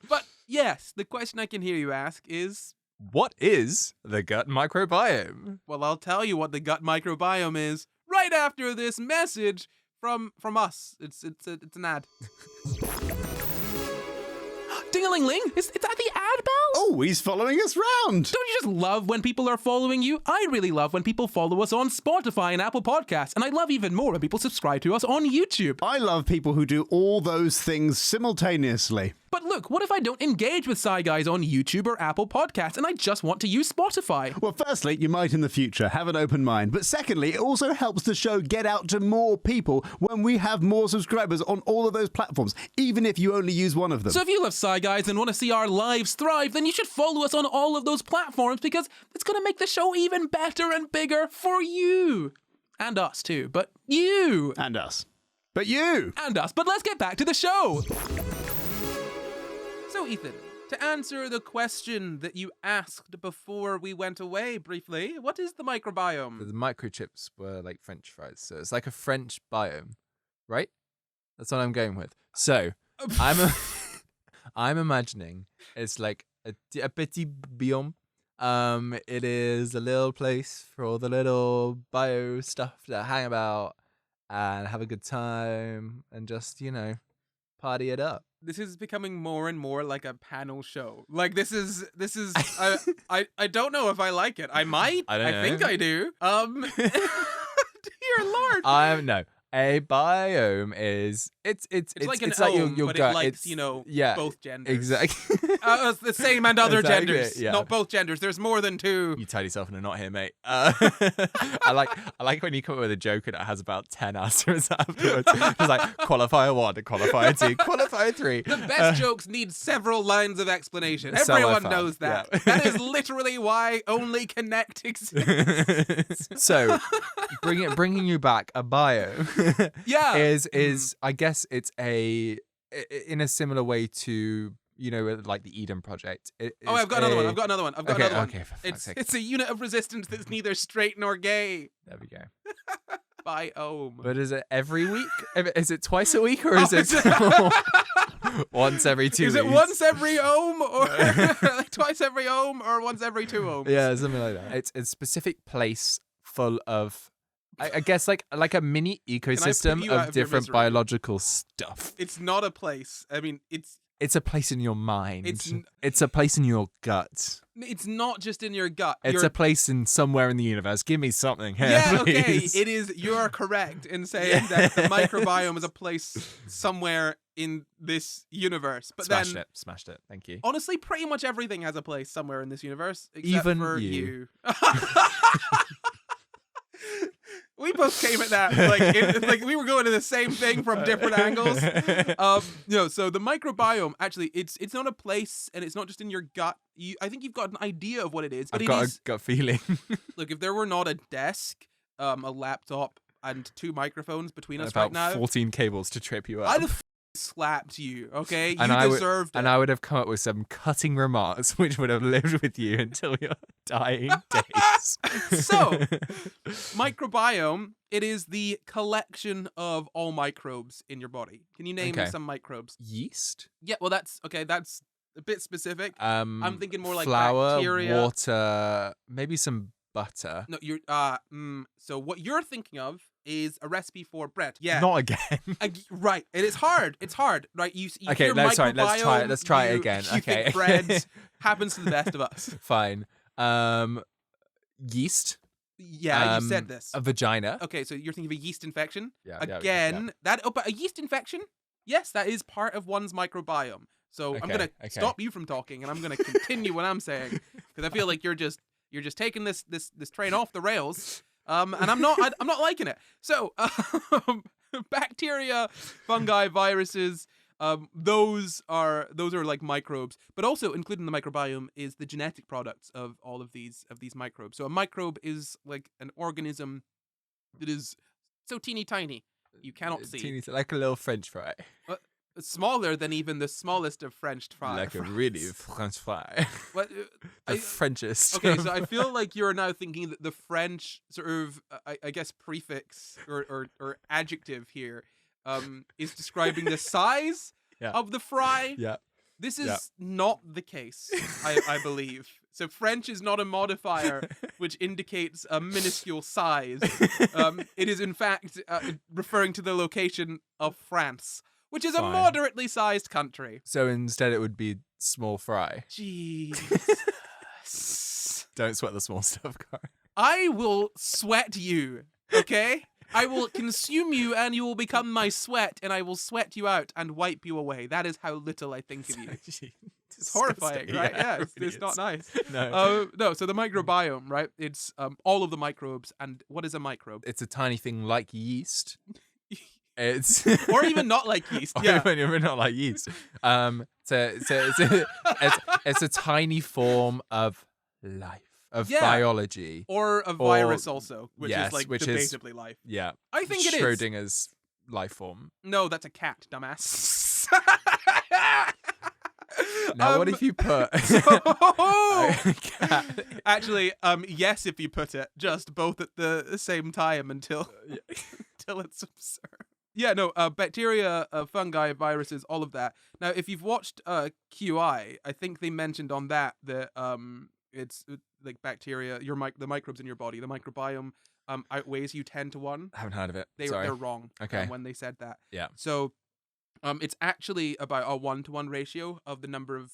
Speaker 1: but yes, the question I can hear you ask is,
Speaker 2: What is the gut microbiome?
Speaker 1: well, I'll tell you what the gut microbiome is right after this message from us. It's an ad. Ding-a-ling-ling! Is that the ad bell?
Speaker 3: Oh, he's following us round.
Speaker 1: Don't you just love when people are following you? I really love when people follow us on Spotify and Apple Podcasts, and I love even more when people subscribe to us on YouTube.
Speaker 3: I love people who do all those things simultaneously.
Speaker 1: But look, what if I don't engage with SCI Guys on YouTube or Apple Podcasts and I just want to use Spotify?
Speaker 3: Well, firstly, you might in the future have an open mind. But secondly, it also helps the show get out to more people when we have more subscribers on all of those platforms, even if you only use one of them.
Speaker 1: So if you love SCI Guys and want to see our lives thrive, then you should follow us on all of those platforms because it's going to make the show even better and bigger for you. And us too, but you.
Speaker 3: And us. But you!
Speaker 1: And us. But let's get back to the show. So, Ethan, to answer the question that you asked before we went away briefly, what is the microbiome?
Speaker 2: The microchips were like French fries, so it's like a French biome, right? That's what I'm going with. So I'm imagining it's like a petit biome. It is a little place for all the little bio stuff to hang about and have a good time and just party it up.
Speaker 1: This is becoming more and more like a panel show. Like this is I don't know if I like it. I might.
Speaker 2: I don't know.
Speaker 1: think I do. Dear Lord.
Speaker 2: No. A biome is it's
Speaker 1: like an
Speaker 2: it's like
Speaker 1: ohm,
Speaker 2: your
Speaker 1: but
Speaker 2: gut.
Speaker 1: it likes,
Speaker 2: It's, yeah,
Speaker 1: both genders.
Speaker 2: exactly.
Speaker 1: It's the same and other
Speaker 2: Exactly,
Speaker 1: genders,
Speaker 2: yeah.
Speaker 1: not both genders. There's more than two.
Speaker 2: You tied yourself in a knot here, mate. I like when you come up with a joke and it has about 10 answers afterwards. It's like qualifier 1, qualifier 2, qualifier 3.
Speaker 1: The best jokes need several lines of explanation.
Speaker 2: So I
Speaker 1: Everyone
Speaker 2: found,
Speaker 1: knows that.
Speaker 2: yeah.
Speaker 1: That is literally why only Connect exists.
Speaker 2: So, bringing you back, a biome
Speaker 1: Yeah.
Speaker 2: is I guess it's in a similar way to like the Eden Project.
Speaker 1: I've got another one. I've got another one.
Speaker 2: Okay, for fuck's sake.
Speaker 1: It's a unit of resistance that's neither straight nor gay.
Speaker 2: There we go.
Speaker 1: Biome.
Speaker 2: But is it every week? Is it twice a week or is it
Speaker 1: is it-
Speaker 2: once every 2 weeks?
Speaker 1: Is it once every ohm or like twice every ohm or once every 2 ohms?
Speaker 2: Yeah, something like that. It's a specific place full of, I guess, like a mini ecosystem
Speaker 1: you out
Speaker 2: of
Speaker 1: of your
Speaker 2: different
Speaker 1: misery?
Speaker 2: biological stuff.
Speaker 1: It's not a place. I mean,
Speaker 2: It's a place in your mind.
Speaker 1: It's
Speaker 2: It's a place in your gut.
Speaker 1: it's not just in your gut.
Speaker 2: It's
Speaker 1: You're-
Speaker 2: a place in somewhere in the universe. Give me something here,
Speaker 1: yeah, okay.
Speaker 2: please.
Speaker 1: It is. You're correct in saying that the microbiome is a place somewhere in this universe. But
Speaker 2: Smashed it. Thank you.
Speaker 1: honestly, pretty much everything has a place somewhere in this universe, except
Speaker 2: Even
Speaker 1: for
Speaker 2: you.
Speaker 1: you. both came at that like we were going to the same thing from different angles. So the microbiome, actually, it's not a place, and it's not just in your gut. I think you've got an idea of what it is.
Speaker 2: I've got a gut feeling.
Speaker 1: Look, if there were not a desk, a laptop, and 2 microphones between us
Speaker 2: about
Speaker 1: right now,
Speaker 2: 14 cables to trip you up.
Speaker 1: I'd have slapped you, okay?
Speaker 2: And
Speaker 1: you deserved it.
Speaker 2: And I would have come up with some cutting remarks which would have lived with you until your dying days.
Speaker 1: So, microbiome, it is the collection of all microbes in your body. Can you name some microbes?
Speaker 2: Yeast?
Speaker 1: Yeah, well, that's a bit specific. I'm thinking more like
Speaker 2: flour,
Speaker 1: bacteria.
Speaker 2: Water, maybe some butter.
Speaker 1: No, you're so what you're thinking of is a recipe for bread. Yeah.
Speaker 2: Not again.
Speaker 1: Right. It is hard. It's hard, right? You
Speaker 2: okay,
Speaker 1: hear
Speaker 2: let's try it.
Speaker 1: microbiome,
Speaker 2: Let's try it again.
Speaker 1: You
Speaker 2: Okay.
Speaker 1: think bread happens to the best of us.
Speaker 2: Fine. Yeast.
Speaker 1: Yeah, you said this.
Speaker 2: A vagina.
Speaker 1: Okay, so you're thinking of a yeast infection.
Speaker 2: Yeah.
Speaker 1: Again, but a yeast infection? Yes, that is part of one's microbiome. So I'm gonna stop you from talking, and I'm gonna continue what I'm saying, because I feel like you're just taking this train off the rails. And I'm not liking it. So, bacteria, fungi, viruses, those are like microbes, but also included in the microbiome is the genetic products of all of these microbes. So a microbe is like an organism that is so teeny tiny you cannot see.
Speaker 2: Teeny, like a little French fry.
Speaker 1: Smaller than even the smallest of French fries.
Speaker 2: Like a really French fry.
Speaker 1: What?
Speaker 2: The Frenchest.
Speaker 1: Okay, so I feel like you're now thinking that the French sort of, I guess, prefix or adjective here is describing the size of the fry.
Speaker 2: Yeah.
Speaker 1: This is not the case, I believe. So French is not a modifier which indicates a minuscule size. It is, in fact, referring to the location of France, which is a moderately sized country.
Speaker 2: So instead it would be small fry.
Speaker 1: Jeez.
Speaker 2: Don't sweat the small stuff, Gar.
Speaker 1: I will sweat you, okay? I will consume you, and you will become my sweat, and I will sweat you out and wipe you away. That is how little I think of you. It's horrifying, right? Yeah,
Speaker 2: it really
Speaker 1: it's not nice.
Speaker 2: No.
Speaker 1: No, so the microbiome, right? It's all of the microbes. And what is a microbe?
Speaker 2: It's a tiny thing like yeast. It's
Speaker 1: or even not like yeast.
Speaker 2: Yeah, even not like yeast. It's a tiny form of life, of biology,
Speaker 1: or a virus also, which is like debatably life.
Speaker 2: Yeah,
Speaker 1: I think it is
Speaker 2: Schrodinger's life form.
Speaker 1: No, that's a cat, dumbass.
Speaker 2: Now, what if you put a cat?
Speaker 1: Actually, yes, if you put it just both at the same time until it's absurd. Yeah, no, bacteria, fungi, viruses, all of that. Now, if you've watched QI, I think they mentioned on that it's like bacteria, the microbes in your body, the microbiome outweighs you 10 to 1.
Speaker 2: I haven't heard of it.
Speaker 1: They're wrong.
Speaker 2: Okay.
Speaker 1: When they said that.
Speaker 2: Yeah.
Speaker 1: So, it's actually about a 1-to-1 ratio of the number of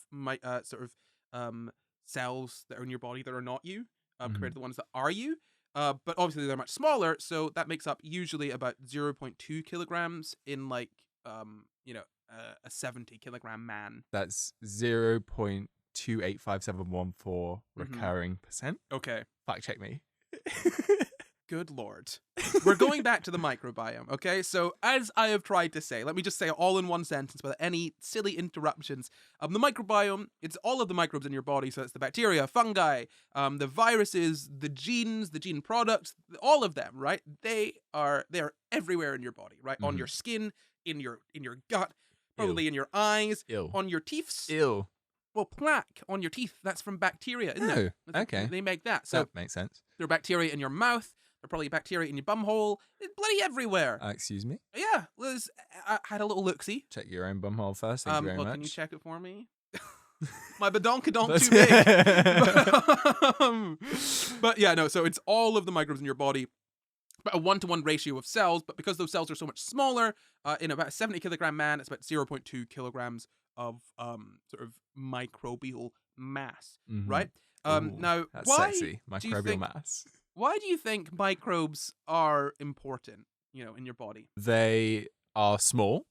Speaker 1: cells that are in your body that are not you, compared to the ones that are you. But obviously they're much smaller, so that makes up usually about 0.2 kilograms in like a 70 kilogram man.
Speaker 2: That's 0.285714 recurring percent.
Speaker 1: Okay.
Speaker 2: Fact check me.
Speaker 1: Good Lord. We're going back to the microbiome, okay? So as I have tried to say, let me just say it all in one sentence without any silly interruptions. The microbiome, it's all of the microbes in your body, so it's the bacteria, fungi, the viruses, the genes, the gene products, all of them, right? They are everywhere in your body, right? On your skin, in your gut, probably in your eyes, on your teeth.
Speaker 2: Ew.
Speaker 1: Well, plaque on your teeth, that's from bacteria, isn't it?
Speaker 2: Okay.
Speaker 1: They make that. So
Speaker 2: that makes sense.
Speaker 1: There are bacteria in your mouth. There are probably bacteria in your bumhole. It's bloody everywhere.
Speaker 2: Excuse me?
Speaker 1: Yeah, Liz, I had a little look-see.
Speaker 2: Check your own bumhole first. Thank you very much.
Speaker 1: Can you check it for me? My badonkadonk too big. But yeah, no, so it's all of the microbes in your body. About a 1-to-1 ratio of cells, but because those cells are so much smaller, in about a 70 kilogram man, it's about 0.2 kilograms of sort of microbial mass, right? Now,
Speaker 2: that's
Speaker 1: why
Speaker 2: sexy. Microbial mass.
Speaker 1: Why do you think microbes are important, in your body?
Speaker 2: They are small,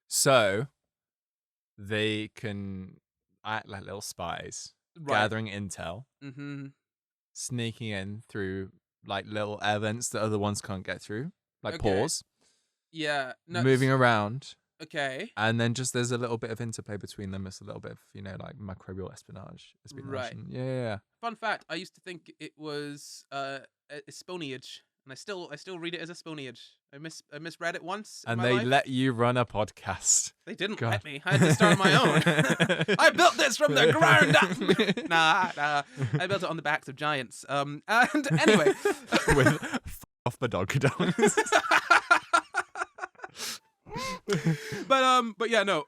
Speaker 2: so they can act like little spies, gathering intel, sneaking in through like little air vents that other ones can't get through, like
Speaker 1: Okay.
Speaker 2: pores,
Speaker 1: Yeah. No,
Speaker 2: moving around.
Speaker 1: Okay.
Speaker 2: And then just there's a little bit of interplay between them. It's a little bit of, like microbial espionage.
Speaker 1: Right.
Speaker 2: And yeah.
Speaker 1: Fun fact: I used to think it was espionage, and I still read it as espionage. I misread it once.
Speaker 2: And
Speaker 1: in my
Speaker 2: they
Speaker 1: life.
Speaker 2: let you run a podcast.
Speaker 1: They didn't
Speaker 2: God.
Speaker 1: let me. I had to start my own. I built this from the ground up. Nah. I built it on the backs of giants. And anyway,
Speaker 2: With off the dog dongs.
Speaker 1: but yeah, no.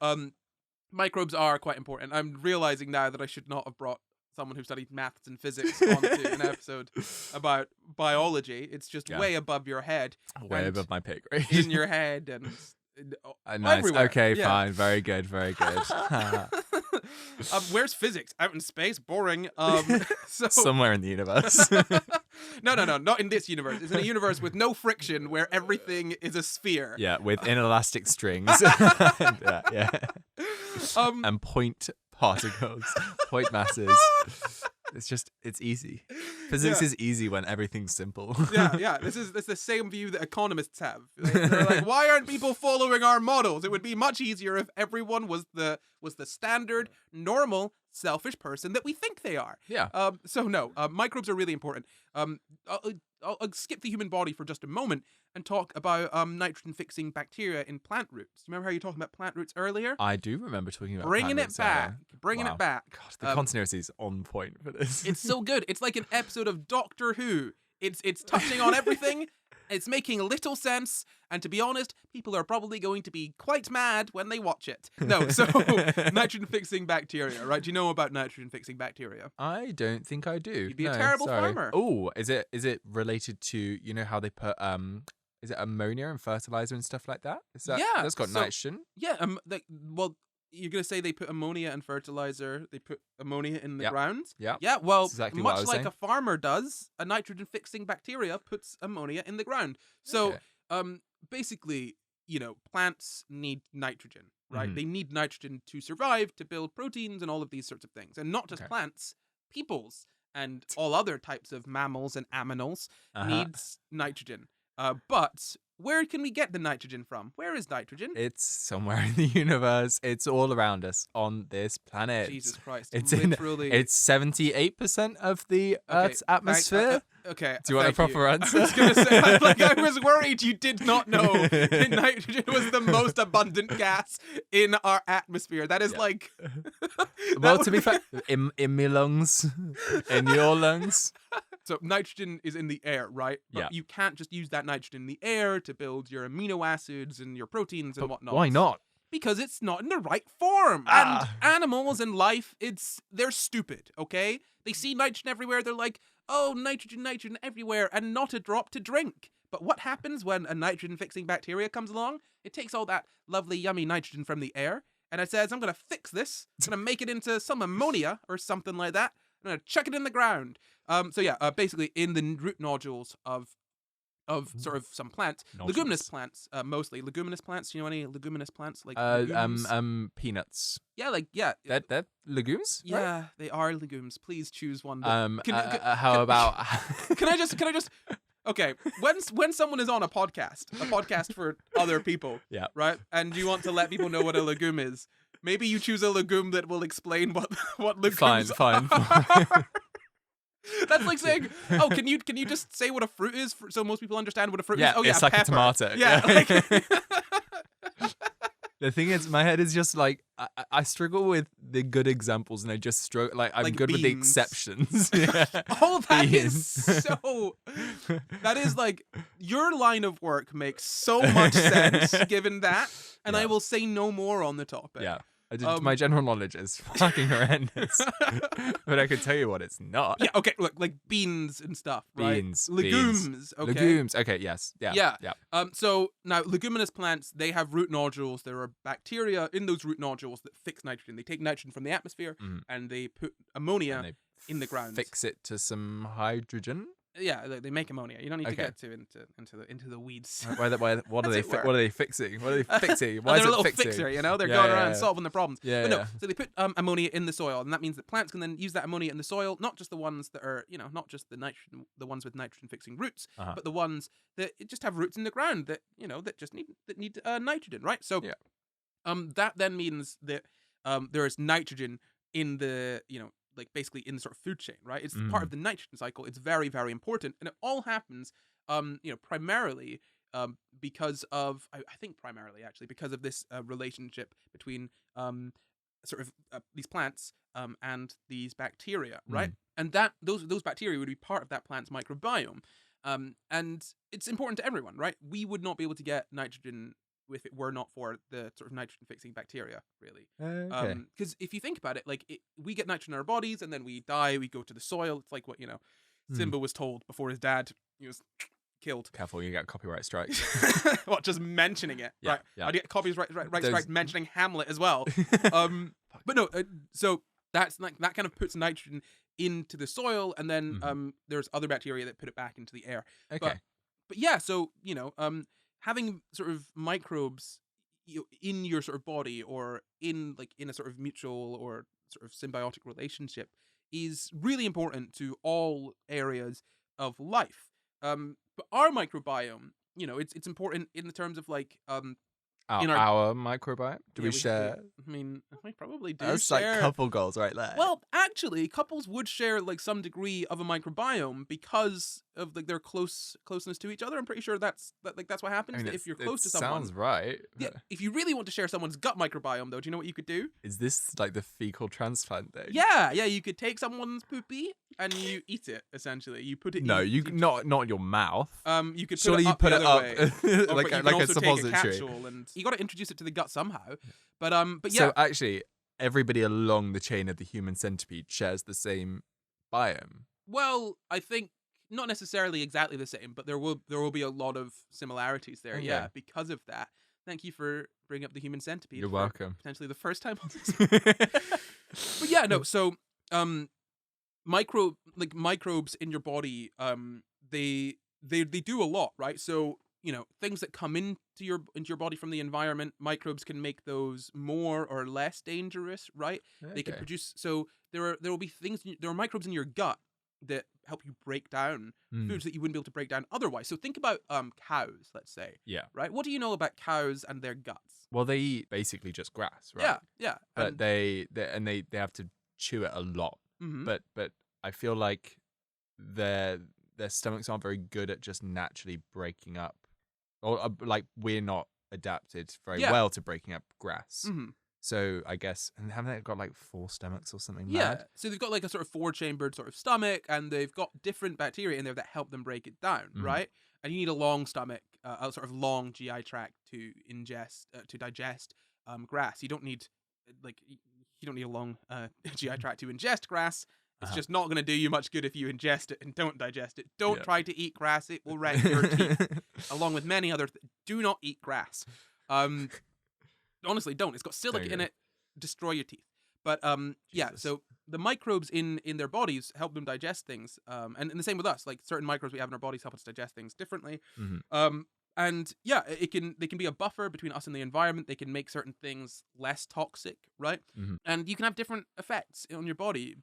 Speaker 1: Microbes are quite important. I'm realizing now that I should not have brought someone who studied maths and physics onto an episode about biology. It's just way above your head.
Speaker 2: Way above my pay grade.
Speaker 1: In your head and
Speaker 2: nice.
Speaker 1: everywhere.
Speaker 2: Okay,
Speaker 1: Yeah.
Speaker 2: fine. Very good. Very good.
Speaker 1: Where's physics? Out in space? Boring. So
Speaker 2: Somewhere in the universe.
Speaker 1: No, not in this universe. It's in a universe with no friction where everything is a sphere.
Speaker 2: Yeah, with inelastic strings. yeah. And point particles, point masses. It's easy. Physics is easy when everything's simple.
Speaker 1: Yeah. This is the same view that economists have. They're like, why aren't people following our models? It would be much easier if everyone was the standard, normal, selfish person that we think they are.
Speaker 2: Yeah.
Speaker 1: So no, microbes are really important. I'll skip the human body for just a moment and talk about nitrogen-fixing bacteria in plant roots. Remember how you were talking about plant roots earlier?
Speaker 2: I do remember talking about
Speaker 1: Bringing
Speaker 2: plant
Speaker 1: it
Speaker 2: roots
Speaker 1: back.
Speaker 2: earlier.
Speaker 1: Bringing
Speaker 2: Wow.
Speaker 1: it back.
Speaker 2: God, the continuity is on point for this.
Speaker 1: It's so good. It's like an episode of Doctor Who. It's touching on everything. It's making little sense, and to be honest, people are probably going to be quite mad when they watch it. No, so nitrogen-fixing bacteria, right? Do you know about nitrogen-fixing bacteria?
Speaker 2: I don't think I do.
Speaker 1: You'd be a terrible farmer.
Speaker 2: Oh, is it related to how they put is it ammonia and fertilizer and stuff like that? Is that
Speaker 1: Yeah,
Speaker 2: that's got
Speaker 1: so-
Speaker 2: nitrogen?
Speaker 1: Yeah, you're gonna say they put ammonia and fertilizer. They put ammonia in the
Speaker 2: Yep.
Speaker 1: ground.
Speaker 2: Yeah.
Speaker 1: Yeah. Well,
Speaker 2: That's exactly what I
Speaker 1: much
Speaker 2: was
Speaker 1: like
Speaker 2: saying.
Speaker 1: a farmer does, a nitrogen-fixing bacteria puts ammonia in the ground. So,
Speaker 2: Okay.
Speaker 1: basically, plants need nitrogen, right?
Speaker 2: Mhm.
Speaker 1: They need nitrogen to survive, to build proteins, and all of these sorts of things. And not just
Speaker 2: Okay.
Speaker 1: plants, peoples and all other types of mammals and aminals needs nitrogen. But where can we get the nitrogen from? Where is nitrogen?
Speaker 2: It's somewhere in the universe. It's all around us on this planet.
Speaker 1: Jesus Christ!
Speaker 2: It's
Speaker 1: literally.
Speaker 2: It's 78% of the Earth's atmosphere.
Speaker 1: Okay.
Speaker 2: Do you want a
Speaker 1: thank
Speaker 2: proper answer?
Speaker 1: I was gonna say, I was worried you did not know that nitrogen was the most abundant gas in our atmosphere. That is like.
Speaker 2: Well, to be fair, in my lungs, in your lungs.
Speaker 1: So nitrogen is in the air, right? But
Speaker 2: Yeah.
Speaker 1: you can't just use that nitrogen in the air to build your amino acids and your proteins and
Speaker 2: But
Speaker 1: whatnot.
Speaker 2: why not?
Speaker 1: Because it's not in the right form. And animals and life, they're stupid, okay? They see nitrogen everywhere, they're like, oh, nitrogen everywhere, and not a drop to drink. But what happens when a nitrogen-fixing bacteria comes along? It takes all that lovely, yummy nitrogen from the air, and it says, I'm going to fix this. I'm going to make it into some ammonia or something like that. I'm going to chuck it in the ground. Basically in the root nodules of sort of some plants, leguminous plants, mostly leguminous plants. Do you know any leguminous plants like legumes?
Speaker 2: Peanuts.
Speaker 1: Yeah,
Speaker 2: They're legumes.
Speaker 1: yeah,
Speaker 2: right?
Speaker 1: they are legumes. Please choose one.
Speaker 2: How about?
Speaker 1: Can I just? Okay, when someone is on a podcast for other people,
Speaker 2: Yeah.
Speaker 1: right, and you want to let people know what a legume is, maybe you choose a legume that will explain what legumes
Speaker 2: Fine.
Speaker 1: are. That's like saying, oh, can you just say what a fruit is so most people understand what a fruit is? Oh yeah,
Speaker 2: it's like
Speaker 1: pepper.
Speaker 2: a tomato.
Speaker 1: Yeah.
Speaker 2: The thing is, my head is just like I struggle with the good examples, and I just struggle. Like I'm
Speaker 1: Like
Speaker 2: good with the
Speaker 1: beans.
Speaker 2: exceptions. Yeah.
Speaker 1: Oh, that is
Speaker 2: Beans.
Speaker 1: so. That is like your line of work makes so much sense given that, and I
Speaker 2: Yeah.
Speaker 1: will say no more on the topic.
Speaker 2: Yeah. My general knowledge is fucking horrendous, but I can tell you what it's not.
Speaker 1: Yeah. Okay. Look, like beans and stuff. Right?
Speaker 2: Beans,
Speaker 1: Legumes. Okay.
Speaker 2: Legumes. Okay. Yes. Yeah.
Speaker 1: Yeah. So now leguminous plants, they have root nodules. There are bacteria in those root nodules that fix nitrogen. They take nitrogen from the atmosphere
Speaker 2: Mhm.
Speaker 1: and they put ammonia
Speaker 2: And they
Speaker 1: in the ground.
Speaker 2: Fix it to some hydrogen.
Speaker 1: Yeah, they make ammonia. You don't need to
Speaker 2: Okay.
Speaker 1: get into the weeds.
Speaker 2: What are they?
Speaker 1: As it were.
Speaker 2: What are they fixing? What are they fixing? Why
Speaker 1: They're
Speaker 2: is
Speaker 1: a
Speaker 2: it
Speaker 1: little
Speaker 2: fixing?
Speaker 1: fixer, you know. They're
Speaker 2: Yeah,
Speaker 1: going
Speaker 2: yeah,
Speaker 1: around
Speaker 2: yeah.
Speaker 1: solving the problems.
Speaker 2: Yeah,
Speaker 1: But no,
Speaker 2: yeah.
Speaker 1: so they put ammonia in the soil, and that means that plants can then use that ammonia in the soil, not just the ones that are, not just the ones with nitrogen fixing roots,
Speaker 2: Uh-huh.
Speaker 1: but the ones that just have roots in the ground that that just need nitrogen, right? So
Speaker 2: Yeah.
Speaker 1: that then means that there is nitrogen in the like basically in the sort of food chain, right? It's part of the nitrogen cycle. It's very, very important, and it all happens primarily because of I think primarily actually because of this relationship between sort of these plants and these bacteria, right? And that those bacteria would be part of that plant's microbiome, and it's important to everyone, right? We would not be able to get nitrogen if it were not for the sort of nitrogen fixing bacteria, really.
Speaker 2: Okay.
Speaker 1: Because if you think about it, like we get nitrogen in our bodies, and then we die, we go to the soil. It's like what Simba was told before his dad was killed.
Speaker 2: Careful, you get copyright strikes.
Speaker 1: What, just mentioning it?
Speaker 2: Yeah,
Speaker 1: Right.
Speaker 2: yeah.
Speaker 1: I'd get copyright
Speaker 2: Those-
Speaker 1: strikes mentioning Hamlet as well. But no, so that's like that kind of puts nitrogen into the soil, and then there's other bacteria that put it back into the air.
Speaker 2: Okay.
Speaker 1: But yeah, so having sort of microbes in your sort of body, or in a sort of mutual or sort of symbiotic relationship, is really important to all areas of life. But our microbiome, it's important in the terms of like in
Speaker 2: Our microbiome? Do
Speaker 1: yeah,
Speaker 2: we share?
Speaker 1: I mean, we probably do
Speaker 2: That's
Speaker 1: share.
Speaker 2: like couple goals right there.
Speaker 1: Well, actually, couples would share like some degree of a microbiome because of like their closeness to each other. I'm pretty sure that's what happens.
Speaker 2: I mean,
Speaker 1: That if you're close to
Speaker 2: it
Speaker 1: someone,
Speaker 2: sounds right.
Speaker 1: yeah. If you really want to share someone's gut microbiome, though, do you know what you could do?
Speaker 2: Is this like the fecal transplant thing?
Speaker 1: Yeah, you could take someone's poopy and you eat it. Essentially, you put it.
Speaker 2: No,
Speaker 1: in,
Speaker 2: you not in your mouth.
Speaker 1: You could
Speaker 2: Surely
Speaker 1: put it
Speaker 2: you
Speaker 1: up
Speaker 2: put
Speaker 1: the
Speaker 2: it
Speaker 1: other
Speaker 2: up
Speaker 1: way.
Speaker 2: like
Speaker 1: But you
Speaker 2: a
Speaker 1: can also take
Speaker 2: suppository.
Speaker 1: a capsule, and you got to introduce it to the gut somehow. But yeah.
Speaker 2: So actually, everybody along the chain of the human centipede shares the same biome.
Speaker 1: Well, I think not necessarily exactly the same, but there will be a lot of similarities there.
Speaker 2: Okay.
Speaker 1: Yeah, because of that. Thank you for bringing up the human centipede.
Speaker 2: You're
Speaker 1: for
Speaker 2: welcome.
Speaker 1: Potentially the first time on this. But yeah, no. So microbes in your body, they do a lot, right? So things that come into your body from the environment, microbes can make those more or less dangerous, right? They can
Speaker 2: Okay.
Speaker 1: produce. So there will be things. There are microbes in your gut that help you break down foods that you wouldn't be able to break down otherwise. So think about cows, let's say.
Speaker 2: Yeah.
Speaker 1: Right. What do you know about cows and their guts?
Speaker 2: Well, they eat basically just grass, right?
Speaker 1: Yeah.
Speaker 2: But
Speaker 1: and,
Speaker 2: they have to chew it a lot.
Speaker 1: mhm.
Speaker 2: But I feel like their stomachs aren't very good at just naturally breaking up, or like we're not adapted very
Speaker 1: Yeah.
Speaker 2: well to breaking up grass.
Speaker 1: Mhm.
Speaker 2: So I guess, and haven't they got like 4 stomachs or something?
Speaker 1: Yeah,
Speaker 2: mad?
Speaker 1: so they've got like a sort of 4-chambered sort of stomach, and they've got different bacteria in there that help them break it down, right? And you need a long stomach, a sort of long GI tract to digest grass. You don't need a long GI tract to ingest grass. It's just not going to do you much good if you ingest it and don't digest it. Don't try to eat grass; it will wreck your teeth, along with many other. Do not eat grass. Honestly, don't. It's got silica in it. Destroy your teeth. But yeah.
Speaker 2: Jesus.
Speaker 1: So the microbes in their bodies help them digest things. And the same with us. Like certain microbes we have in our bodies help us digest things differently. And yeah, they can be a buffer between us and the environment. They can make certain things less toxic, right? And you can have different effects on your body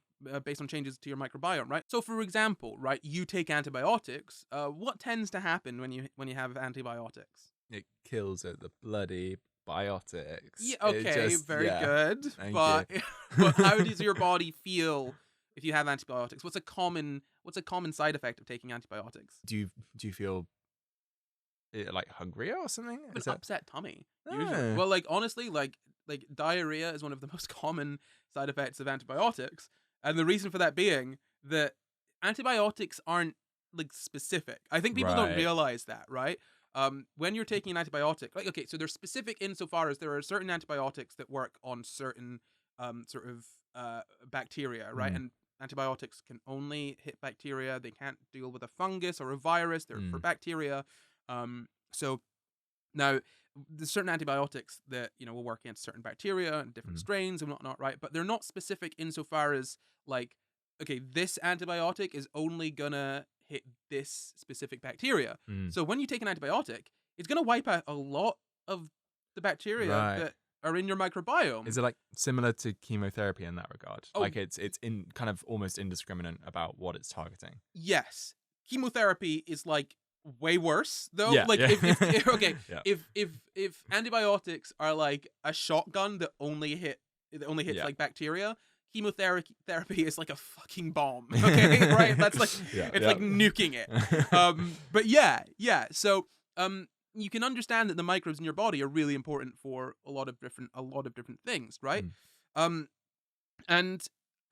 Speaker 1: based on changes to your microbiome, right? So, for example, right, you take antibiotics. What tends to happen when you have antibiotics?
Speaker 2: It kills the bloody biotics.
Speaker 1: Yeah,
Speaker 2: It
Speaker 1: okay,
Speaker 2: just-
Speaker 1: very
Speaker 2: yeah.
Speaker 1: good.
Speaker 2: Thank
Speaker 1: But but how does your body feel if you have antibiotics? What's a common side effect of taking antibiotics?
Speaker 2: Do you feel like hungrier or something?
Speaker 1: An
Speaker 2: Is that-
Speaker 1: upset tummy. Usually.
Speaker 2: Ah.
Speaker 1: Well, like honestly, like diarrhea is one of the most common side effects of antibiotics, and the reason for that being that antibiotics aren't like specific. I think people don't
Speaker 2: Right.
Speaker 1: realize that, right? When you're taking an antibiotic, like okay, so they're specific insofar as there are certain antibiotics that work on certain sort of bacteria, right? And antibiotics can only hit bacteria. They can't deal with a fungus or a virus. They're for bacteria. So now there's certain antibiotics that will work against certain bacteria and different strains and whatnot, right? But they're not specific insofar as like, okay, this antibiotic is only gonna hit this specific bacteria.
Speaker 2: Mm.
Speaker 1: So when you take an antibiotic, it's going to wipe out a lot of the bacteria that are in your microbiome.
Speaker 2: Is it like similar to chemotherapy in that regard?
Speaker 1: Oh.
Speaker 2: Like it's in kind of almost indiscriminate about what it's targeting.
Speaker 1: Yes. Chemotherapy is like way worse though.
Speaker 2: Yeah,
Speaker 1: like
Speaker 2: yeah.
Speaker 1: if okay,
Speaker 2: Yeah.
Speaker 1: if antibiotics are like a shotgun that only hits
Speaker 2: Yeah.
Speaker 1: like bacteria, chemotherapy is like a fucking bomb. Okay, right? That's like it's like nuking it. But yeah. So you can understand that the microbes in your body are really important for a lot of different things, right?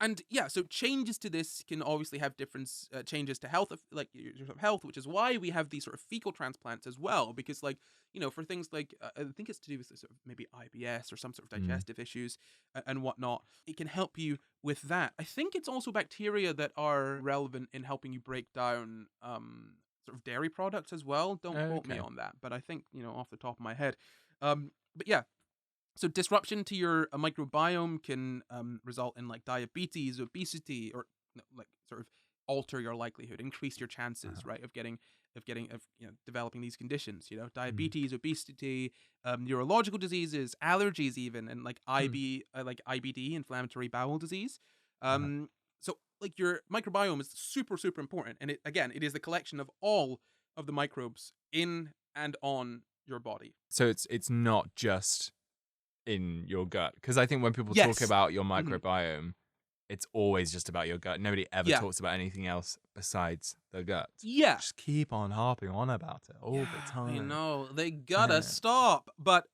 Speaker 1: And yeah, so changes to this can obviously have different changes to health, like your sort of health, which is why we have these sort of fecal transplants as well, because like, you know, for things like, I think it's to do with sort of maybe IBS or some sort of digestive issues and whatnot, it can help you with that. I think it's also bacteria that are relevant in helping you break down sort of dairy products as well. Don't quote me on that, but I think, you know, off the top of my head. But yeah. So disruption to your microbiome can result in like diabetes, obesity, or like sort of alter your likelihood, increase your chances, right, of developing these conditions. You know, diabetes, obesity, neurological diseases, allergies, even, and like IBD, inflammatory bowel disease. So like your microbiome is super, super important, and it is the collection of all of the microbes in and on your body.
Speaker 2: So it's not just in your gut, because I think when people talk about your microbiome, it's always just about your gut. Nobody ever talks about anything else besides the gut.
Speaker 1: Yeah,
Speaker 2: just keep on harping on about it all the time.
Speaker 1: I know they gotta stop, but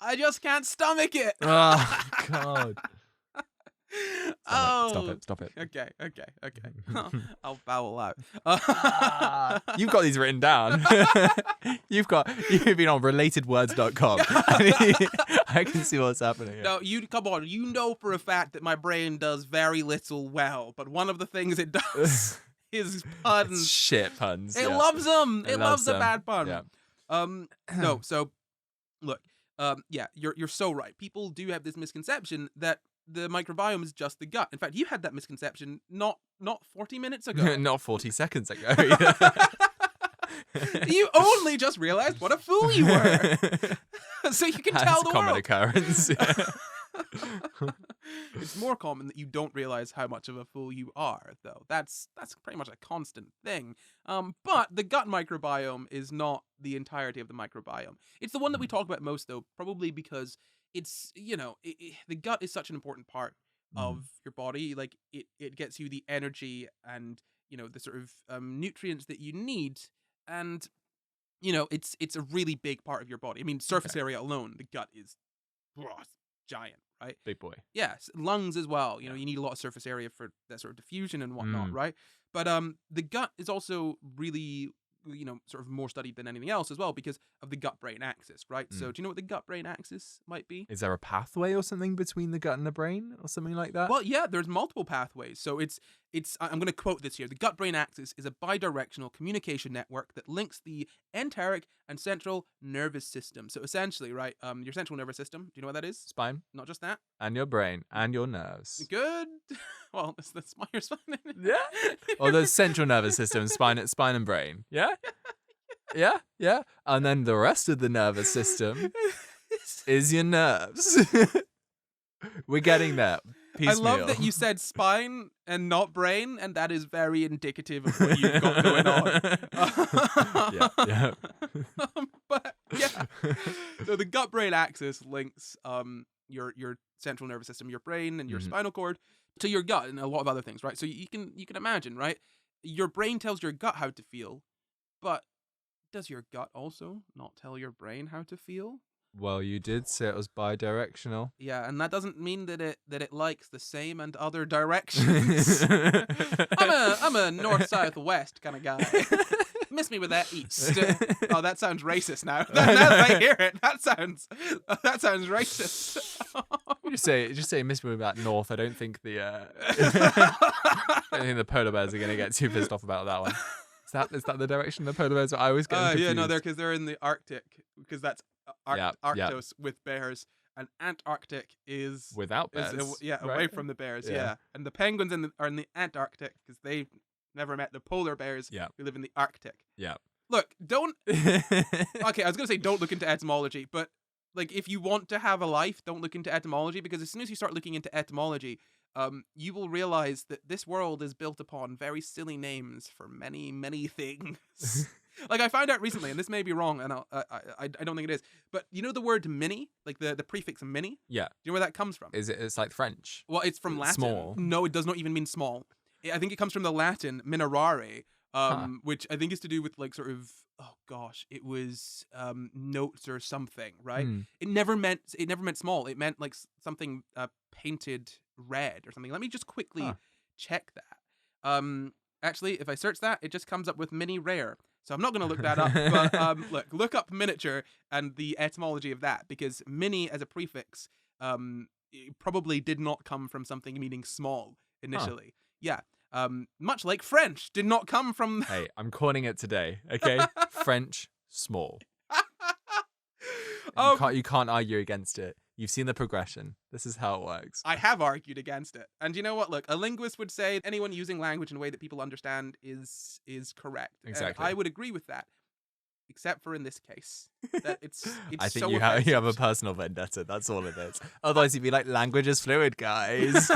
Speaker 1: I just can't stomach it.
Speaker 2: Oh God. Stop it.
Speaker 1: Okay. I'll bowel out.
Speaker 2: You've got these written down. You've been on relatedwords.com. I can see what's happening here.
Speaker 1: No, come on. You know for a fact that my brain does very little well, but one of the things it does is puns.
Speaker 2: It's shit puns.
Speaker 1: It loves them. It loves a bad pun.
Speaker 2: Yeah.
Speaker 1: No, so look, you're so right. People do have this misconception that the microbiome is just the gut. In fact, you had that misconception not 40 minutes ago.
Speaker 2: Not 40 seconds ago.
Speaker 1: You only just realized what a fool you were. So you can tell the
Speaker 2: common
Speaker 1: world.
Speaker 2: Occurrence.
Speaker 1: It's more common that you don't realize how much of a fool you are, though. That's pretty much a constant thing. But the gut microbiome is not the entirety of the microbiome. It's the one that we talk about most, though, probably because it's, you know, the gut is such an important part of your body. Like it gets you the energy and, you know, the sort of nutrients that you need. And, you know, it's a really big part of your body. I mean, surface area alone, the gut is giant, right?
Speaker 2: Big boy.
Speaker 1: Yes, lungs as well. You know, you need a lot of surface area for that sort of diffusion and whatnot, right? But the gut is also really, you know, sort of more studied than anything else as well because of the gut-brain axis, right? So do you know what the gut-brain axis might be?
Speaker 2: Is there a pathway or something between the gut and the brain or something like that?
Speaker 1: Well, yeah, there's multiple pathways. So it's I'm going to quote this here. The gut-brain axis is a bidirectional communication network that links the enteric and central nervous system. So essentially, right, your central nervous system, do you know what that is?
Speaker 2: Spine.
Speaker 1: Not just that.
Speaker 2: And your brain and your nerves.
Speaker 1: Good. Well, that's your spine.
Speaker 2: Yeah. Or the central nervous system, spine and brain. Yeah? Yeah. And then the rest of the nervous system is your nerves. We're getting there. Piecemeal.
Speaker 1: I love that you said spine and not brain, and that is very indicative of what you've got going on.
Speaker 2: Yeah.
Speaker 1: But yeah, so the gut-brain axis links your central nervous system, your brain, and your spinal cord to your gut, and a lot of other things, right? So you can imagine, right? Your brain tells your gut how to feel, but does your gut also not tell your brain how to feel?
Speaker 2: Well, you did say it was bidirectional.
Speaker 1: Yeah, and that doesn't mean that it likes the same and other directions. I'm a north, south, west kind of guy. Miss me with that east. Oh, that sounds racist now. Now that I hear it, that sounds racist.
Speaker 2: Just say miss me with that north. I don't think the polar bears are going to get too pissed off about that one. Is that the direction the polar bears are? I always get confused.
Speaker 1: Yeah, no, because they're in the Arctic, because that's Arctos with bears, and Antarctic is
Speaker 2: without bears.
Speaker 1: Away from the bears. Yeah, and the penguins are in the Antarctic because they never met the polar bears who live in the Arctic.
Speaker 2: Yeah.
Speaker 1: Look, don't... Okay, I was going to say don't look into etymology, but like if you want to have a life, don't look into etymology, because as soon as you start looking into etymology, you will realize that this world is built upon very silly names for many, many things. Like I found out recently, and this may be wrong, and I don't think it is, but you know the word mini, like the prefix mini?
Speaker 2: Yeah.
Speaker 1: Do you know where that comes from?
Speaker 2: It's like French?
Speaker 1: Well, it's from Latin.
Speaker 2: Small?
Speaker 1: No, it does not even mean small. I think it comes from the Latin minerare, which I think is to do with like sort of, oh gosh, it was notes or something, right? It never meant small. It meant like something painted red or something. Let me just quickly check that. Actually, if I search that, it just comes up with mini rare. So I'm not going to look that up, but look up miniature and the etymology of that, because mini as a prefix it probably did not come from something meaning small initially. Yeah. Much like French did not come from...
Speaker 2: Hey, I'm calling it today, okay? French, small. You can't argue against it. You've seen the progression. This is how it works.
Speaker 1: I have argued against it. And you know what? Look, a linguist would say anyone using language in a way that people understand is correct.
Speaker 2: Exactly.
Speaker 1: And I would agree with that. Except for in this case. That it's
Speaker 2: I think
Speaker 1: so
Speaker 2: you have a personal vendetta. That's all it is. Otherwise, you'd be like, language is fluid, guys.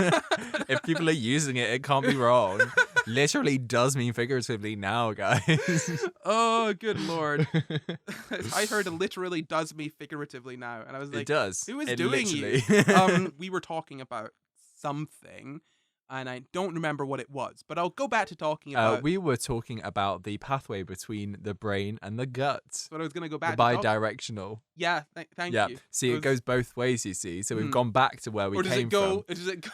Speaker 2: If people are using it, it can't be wrong. Literally does mean figuratively now, guys.
Speaker 1: Oh, good lord. I heard literally does mean figuratively now. And I was like,
Speaker 2: it does.
Speaker 1: Who is
Speaker 2: it
Speaker 1: doing
Speaker 2: literally.
Speaker 1: it? We were talking about something, and I don't remember what it was, but I'll go back to talking about...
Speaker 2: we were talking about the pathway between the brain and the gut.
Speaker 1: That's what I was going to go back
Speaker 2: the
Speaker 1: to.
Speaker 2: bidirectional.
Speaker 1: Yeah, thank you.
Speaker 2: See, it goes both ways, you see. So we've gone back to where we came from.
Speaker 1: Does it go...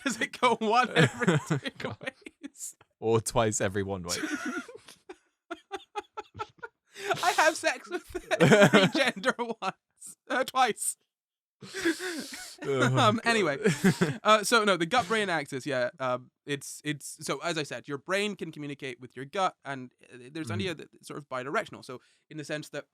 Speaker 1: Does it go one every two ways?
Speaker 2: Or twice every one way.
Speaker 1: I have sex with every gender twice. Anyway, so no, the gut-brain axis, it's so as I said, your brain can communicate with your gut, and there's an idea that it's sort of bidirectional. So in the sense that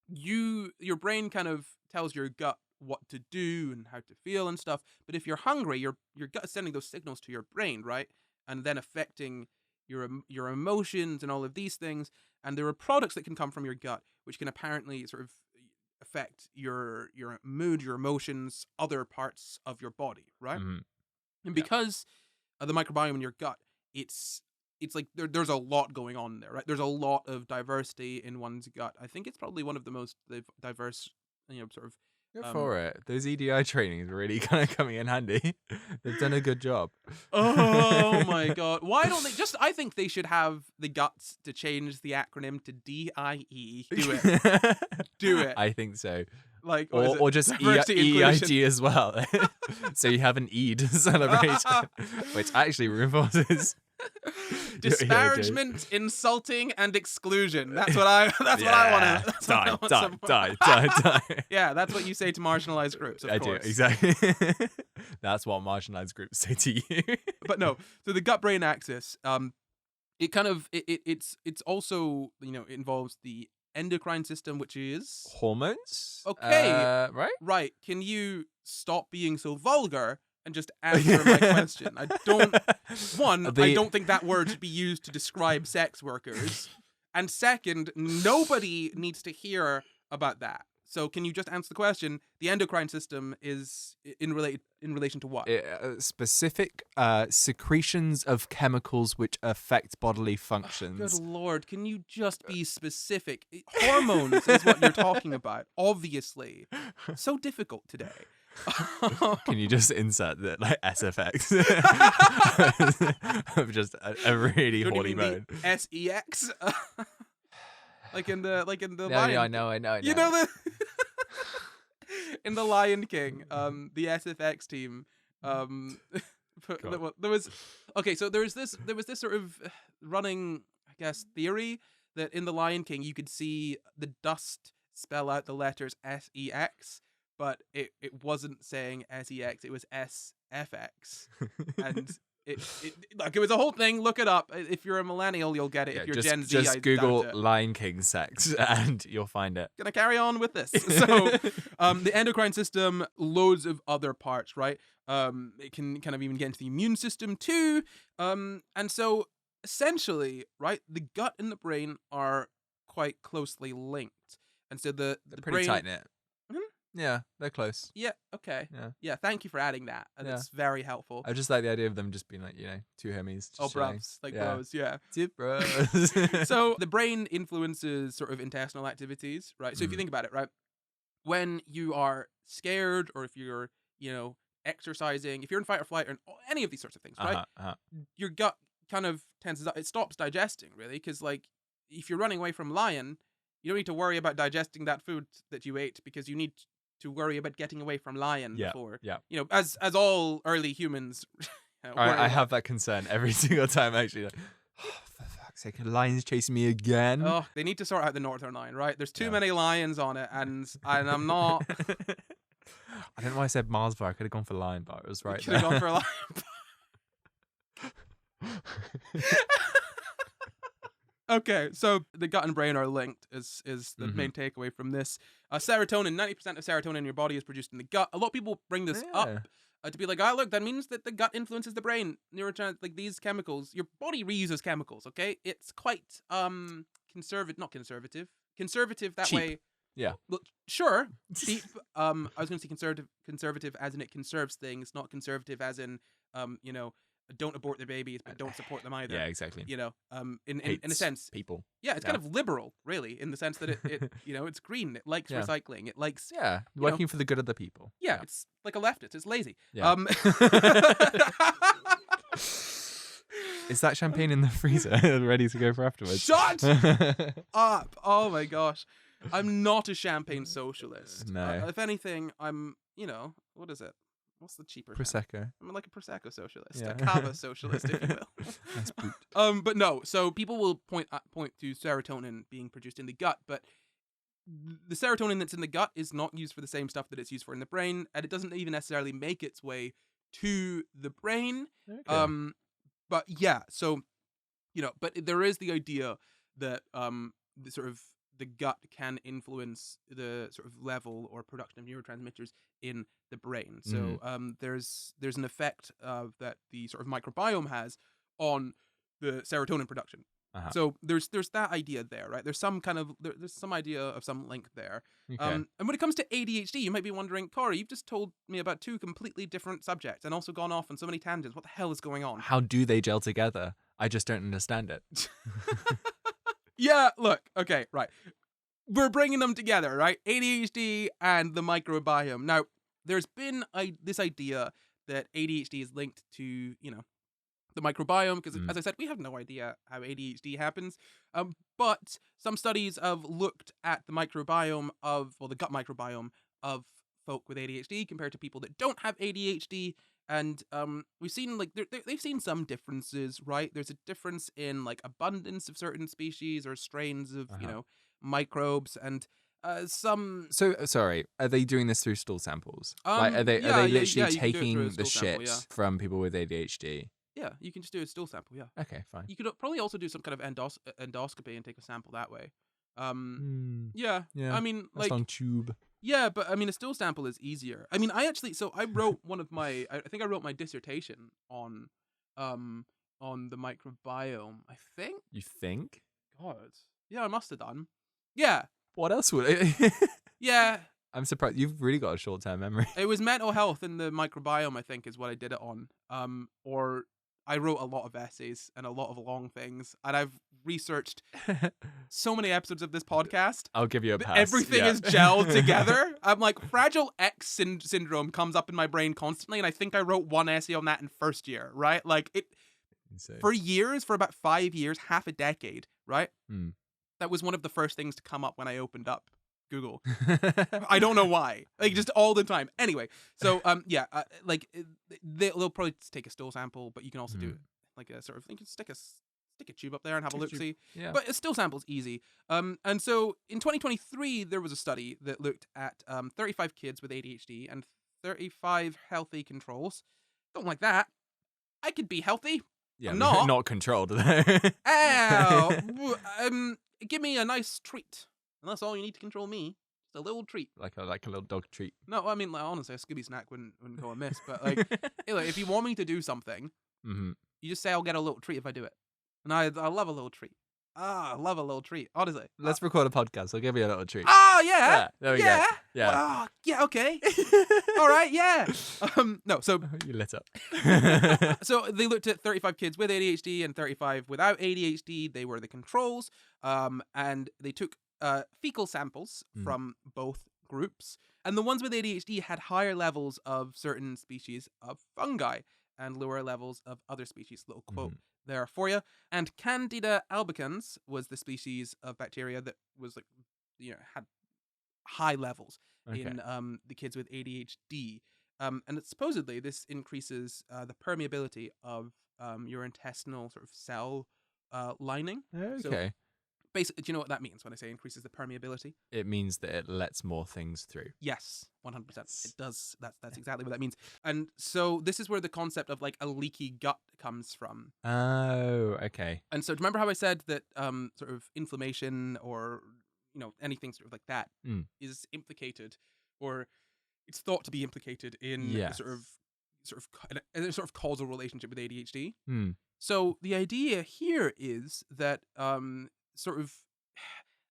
Speaker 1: your brain kind of tells your gut what to do and how to feel and stuff, but if you're hungry, your gut is sending those signals to your brain, right, and then affecting your emotions and all of these things. And there are products that can come from your gut which can apparently sort of affect your mood, your emotions, other parts of your body, right? And because of the microbiome in your gut, it's like there's a lot going on there, right? There's a lot of diversity in one's gut. I think it's probably one of the most diverse, sort of...
Speaker 2: Go for it. Those EDI trainings are really kind of coming in handy. They've done a good job.
Speaker 1: Oh my god. Why don't they I think they should have the guts to change the acronym to DIE. Do it. Do it.
Speaker 2: I think so.
Speaker 1: Like,
Speaker 2: or just EIT as well. So you have an E to celebrate, which actually reinforces
Speaker 1: disparagement, insulting, and exclusion. That's what I want to
Speaker 2: die.
Speaker 1: Yeah, that's what you say to marginalized groups, of course.
Speaker 2: Do, exactly. That's what marginalized groups say to you.
Speaker 1: But no, so the gut-brain axis, it kind of it's also, it involves the endocrine system, which is
Speaker 2: hormones.
Speaker 1: Okay. Right. Can you stop being so vulgar and just answer my question? I don't think that word should be used to describe sex workers. And second, nobody needs to hear about that. So can you just answer the question? The endocrine system is in relation to what?
Speaker 2: Specific secretions of chemicals which affect bodily functions.
Speaker 1: Good lord, can you just be specific? Hormones is what you're talking about, obviously. So difficult today.
Speaker 2: Can you just insert the SFX of just a really horny mode?
Speaker 1: SEX, like in the
Speaker 2: No,
Speaker 1: Lion.
Speaker 2: I know.
Speaker 1: You know the in the Lion King, the SFX team. There was this sort of running, I guess, theory that in the Lion King you could see the dust spell out the letters SEX. But it wasn't saying SEX, it was SFX. And it was a whole thing. Look it up. If you're a millennial, you'll get it. If you're Gen Z,
Speaker 2: just Google Lion King sex and you'll find it.
Speaker 1: Gonna carry on with this. So the endocrine system, loads of other parts, right? It can kind of even get into the immune system too. And so essentially, right, the gut and the brain are quite closely linked. And so the
Speaker 2: Pretty
Speaker 1: brain,
Speaker 2: tight knit.
Speaker 1: Mhm.
Speaker 2: Yeah, they're close.
Speaker 1: Yeah, okay.
Speaker 2: Yeah.
Speaker 1: Yeah, thank you for adding that. That's very helpful.
Speaker 2: I just like the idea of them just being like, two homies. Just chilling.
Speaker 1: Bruvs, like bros, yeah.
Speaker 2: Tip bros.
Speaker 1: So the brain influences sort of intestinal activities, right? So if you think about it, right, when you are scared or if you're, exercising, if you're in fight or flight or any of these sorts of things, right? Your gut kind of tenses up. It stops digesting, really, because like if you're running away from lion, you don't need to worry about digesting that food that you ate because you need to worry about getting away from lion before.
Speaker 2: Yeah.
Speaker 1: As all early humans.
Speaker 2: I have that concern every single time, actually. Like, oh, for fuck's sake, a lion's chasing me again.
Speaker 1: Oh, they need to sort out the Northern Line, right? There's too many lions on it, and I'm not.
Speaker 2: I don't know why I said Mars bar. I could have gone for lion bar. It was right.
Speaker 1: Could have gone for a lion bar. Okay, so the gut and brain are linked is the main takeaway from this. Serotonin, 90% of serotonin in your body is produced in the gut. A lot of people bring this up to be like, look, that means that the gut influences the brain. Neurotrans, like these chemicals, your body reuses chemicals, okay? It's quite conservative that
Speaker 2: cheap.
Speaker 1: way.
Speaker 2: Yeah.
Speaker 1: Well, sure, cheap. I was going to say conservative as in it conserves things, not conservative as in, don't abort their babies, but don't support them either.
Speaker 2: Yeah, exactly.
Speaker 1: In a sense,
Speaker 2: people.
Speaker 1: Yeah, it's kind of liberal, really, in the sense that it it's green. It likes recycling. It likes
Speaker 2: working for the good of the people.
Speaker 1: Yeah, it's like a leftist. It's lazy.
Speaker 2: Yeah. Is that champagne in the freezer, ready to go for afterwards?
Speaker 1: Shut up! Oh my gosh, I'm not a champagne socialist.
Speaker 2: No.
Speaker 1: If anything, I'm what is it? What's the cheaper
Speaker 2: Prosecco?
Speaker 1: I'm like a Prosecco socialist, a Cava socialist, if you will.
Speaker 2: Nice boot.
Speaker 1: But no. So people will point to serotonin being produced in the gut, but the serotonin that's in the gut is not used for the same stuff that it's used for in the brain, and it doesn't even necessarily make its way to the brain.
Speaker 2: Okay.
Speaker 1: But yeah, so but there is the idea that the sort of the gut can influence the sort of level or production of neurotransmitters in the brain. So there's an effect that the sort of microbiome has on the serotonin production. So there's that idea there, right? There's some kind of there's some idea of some link there.
Speaker 2: Okay.
Speaker 1: And when it comes to ADHD, you might be wondering, Corey, you've just told me about two completely different subjects and also gone off on so many tangents. What the hell is going on?
Speaker 2: How do they gel together? I just don't understand it.
Speaker 1: Yeah, look, okay, right. We're bringing them together, right? ADHD and the microbiome. Now, there's been this idea that ADHD is linked to, the microbiome, because as I said, we have no idea how ADHD happens. But some studies have looked at the microbiome the gut microbiome of folk with ADHD compared to people that don't have ADHD. And we've seen they've seen some differences, right? There's a difference in like abundance of certain species or strains of, microbes and some.
Speaker 2: So sorry, are they doing this through stool samples? Are they literally taking the shit from people with ADHD?
Speaker 1: Yeah, you can just do a stool sample. Yeah.
Speaker 2: Okay, fine.
Speaker 1: You could probably also do some kind of endoscopy and take a sample that way.
Speaker 2: Yeah.
Speaker 1: I mean,
Speaker 2: like on tube.
Speaker 1: Yeah, but I mean, a stool sample is easier. I mean, I wrote I think I wrote my dissertation on the microbiome. I think.
Speaker 2: You think?
Speaker 1: God. Yeah, I must have done. Yeah.
Speaker 2: What else would it?
Speaker 1: Yeah.
Speaker 2: I'm surprised. You've really got a short-term memory.
Speaker 1: It was mental health and the microbiome, I think, is what I did it on. Or I wrote a lot of essays and a lot of long things, and I've researched so many episodes of this podcast.
Speaker 2: I'll give you a pass.
Speaker 1: Everything is gelled together. I'm like, Fragile X syndrome comes up in my brain constantly, and I think I wrote one essay on that in first year, right? Like it for years, for about 5 years, half a decade, right? That was one of the first things to come up when I opened up Google. I don't know why. Like just all the time. Anyway, so they'll probably take a stool sample, but you can also do it like a sort of you can stick a tube up there and have a look see.
Speaker 2: Yeah.
Speaker 1: But a stool sample is easy. And so in 2023 there was a study that looked at 35 kids with ADHD and 35 healthy controls. Don't like that. I could be healthy.
Speaker 2: Yeah,
Speaker 1: I'm not.
Speaker 2: Not controlled.
Speaker 1: Ow. Give me a nice treat. And that's all you need to control me. a little treat.
Speaker 2: Like a little dog treat.
Speaker 1: No, I mean, like, honestly, a Scooby snack wouldn't go amiss. But like, if you want me to do something, you just say I'll get a little treat if I do it. And I love a little treat. I love a little treat. Honestly.
Speaker 2: Let's record a podcast. I'll give you a little treat.
Speaker 1: Oh yeah.
Speaker 2: There we go. Yeah.
Speaker 1: Oh, yeah. Okay. All right. Yeah. No. So
Speaker 2: you lit up.
Speaker 1: So they looked at 35 kids with ADHD and 35 without ADHD. They were the controls. And they took fecal samples from both groups. And the ones with ADHD had higher levels of certain species of fungi and lower levels of other species. Little quote there for you. And Candida albicans was the species of bacteria that was like, had high levels in the kids with ADHD. And supposedly this increases the permeability of your intestinal sort of cell lining.
Speaker 2: Okay.
Speaker 1: So basically, do you know what that means when I say increases the permeability?
Speaker 2: It means that it lets more things through.
Speaker 1: Yes, 100%. It does. That's exactly what that means. And so this is where the concept of like a leaky gut comes from.
Speaker 2: Oh, okay.
Speaker 1: And so do you remember how I said that sort of inflammation or anything sort of like that is implicated, or it's thought to be implicated in a sort of causal relationship with ADHD. So the idea here is that sort of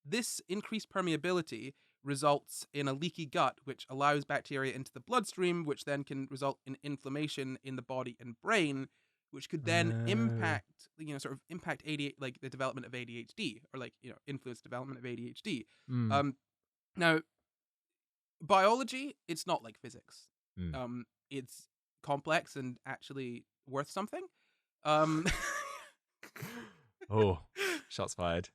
Speaker 1: this increased permeability results in a leaky gut, which allows bacteria into the bloodstream, which then can result in inflammation in the body and brain, which could then impact ADHD, like the development of ADHD, or like influence development of ADHD. Now, biology, it's not like physics. It's complex and actually worth something.
Speaker 2: Oh, shots fired.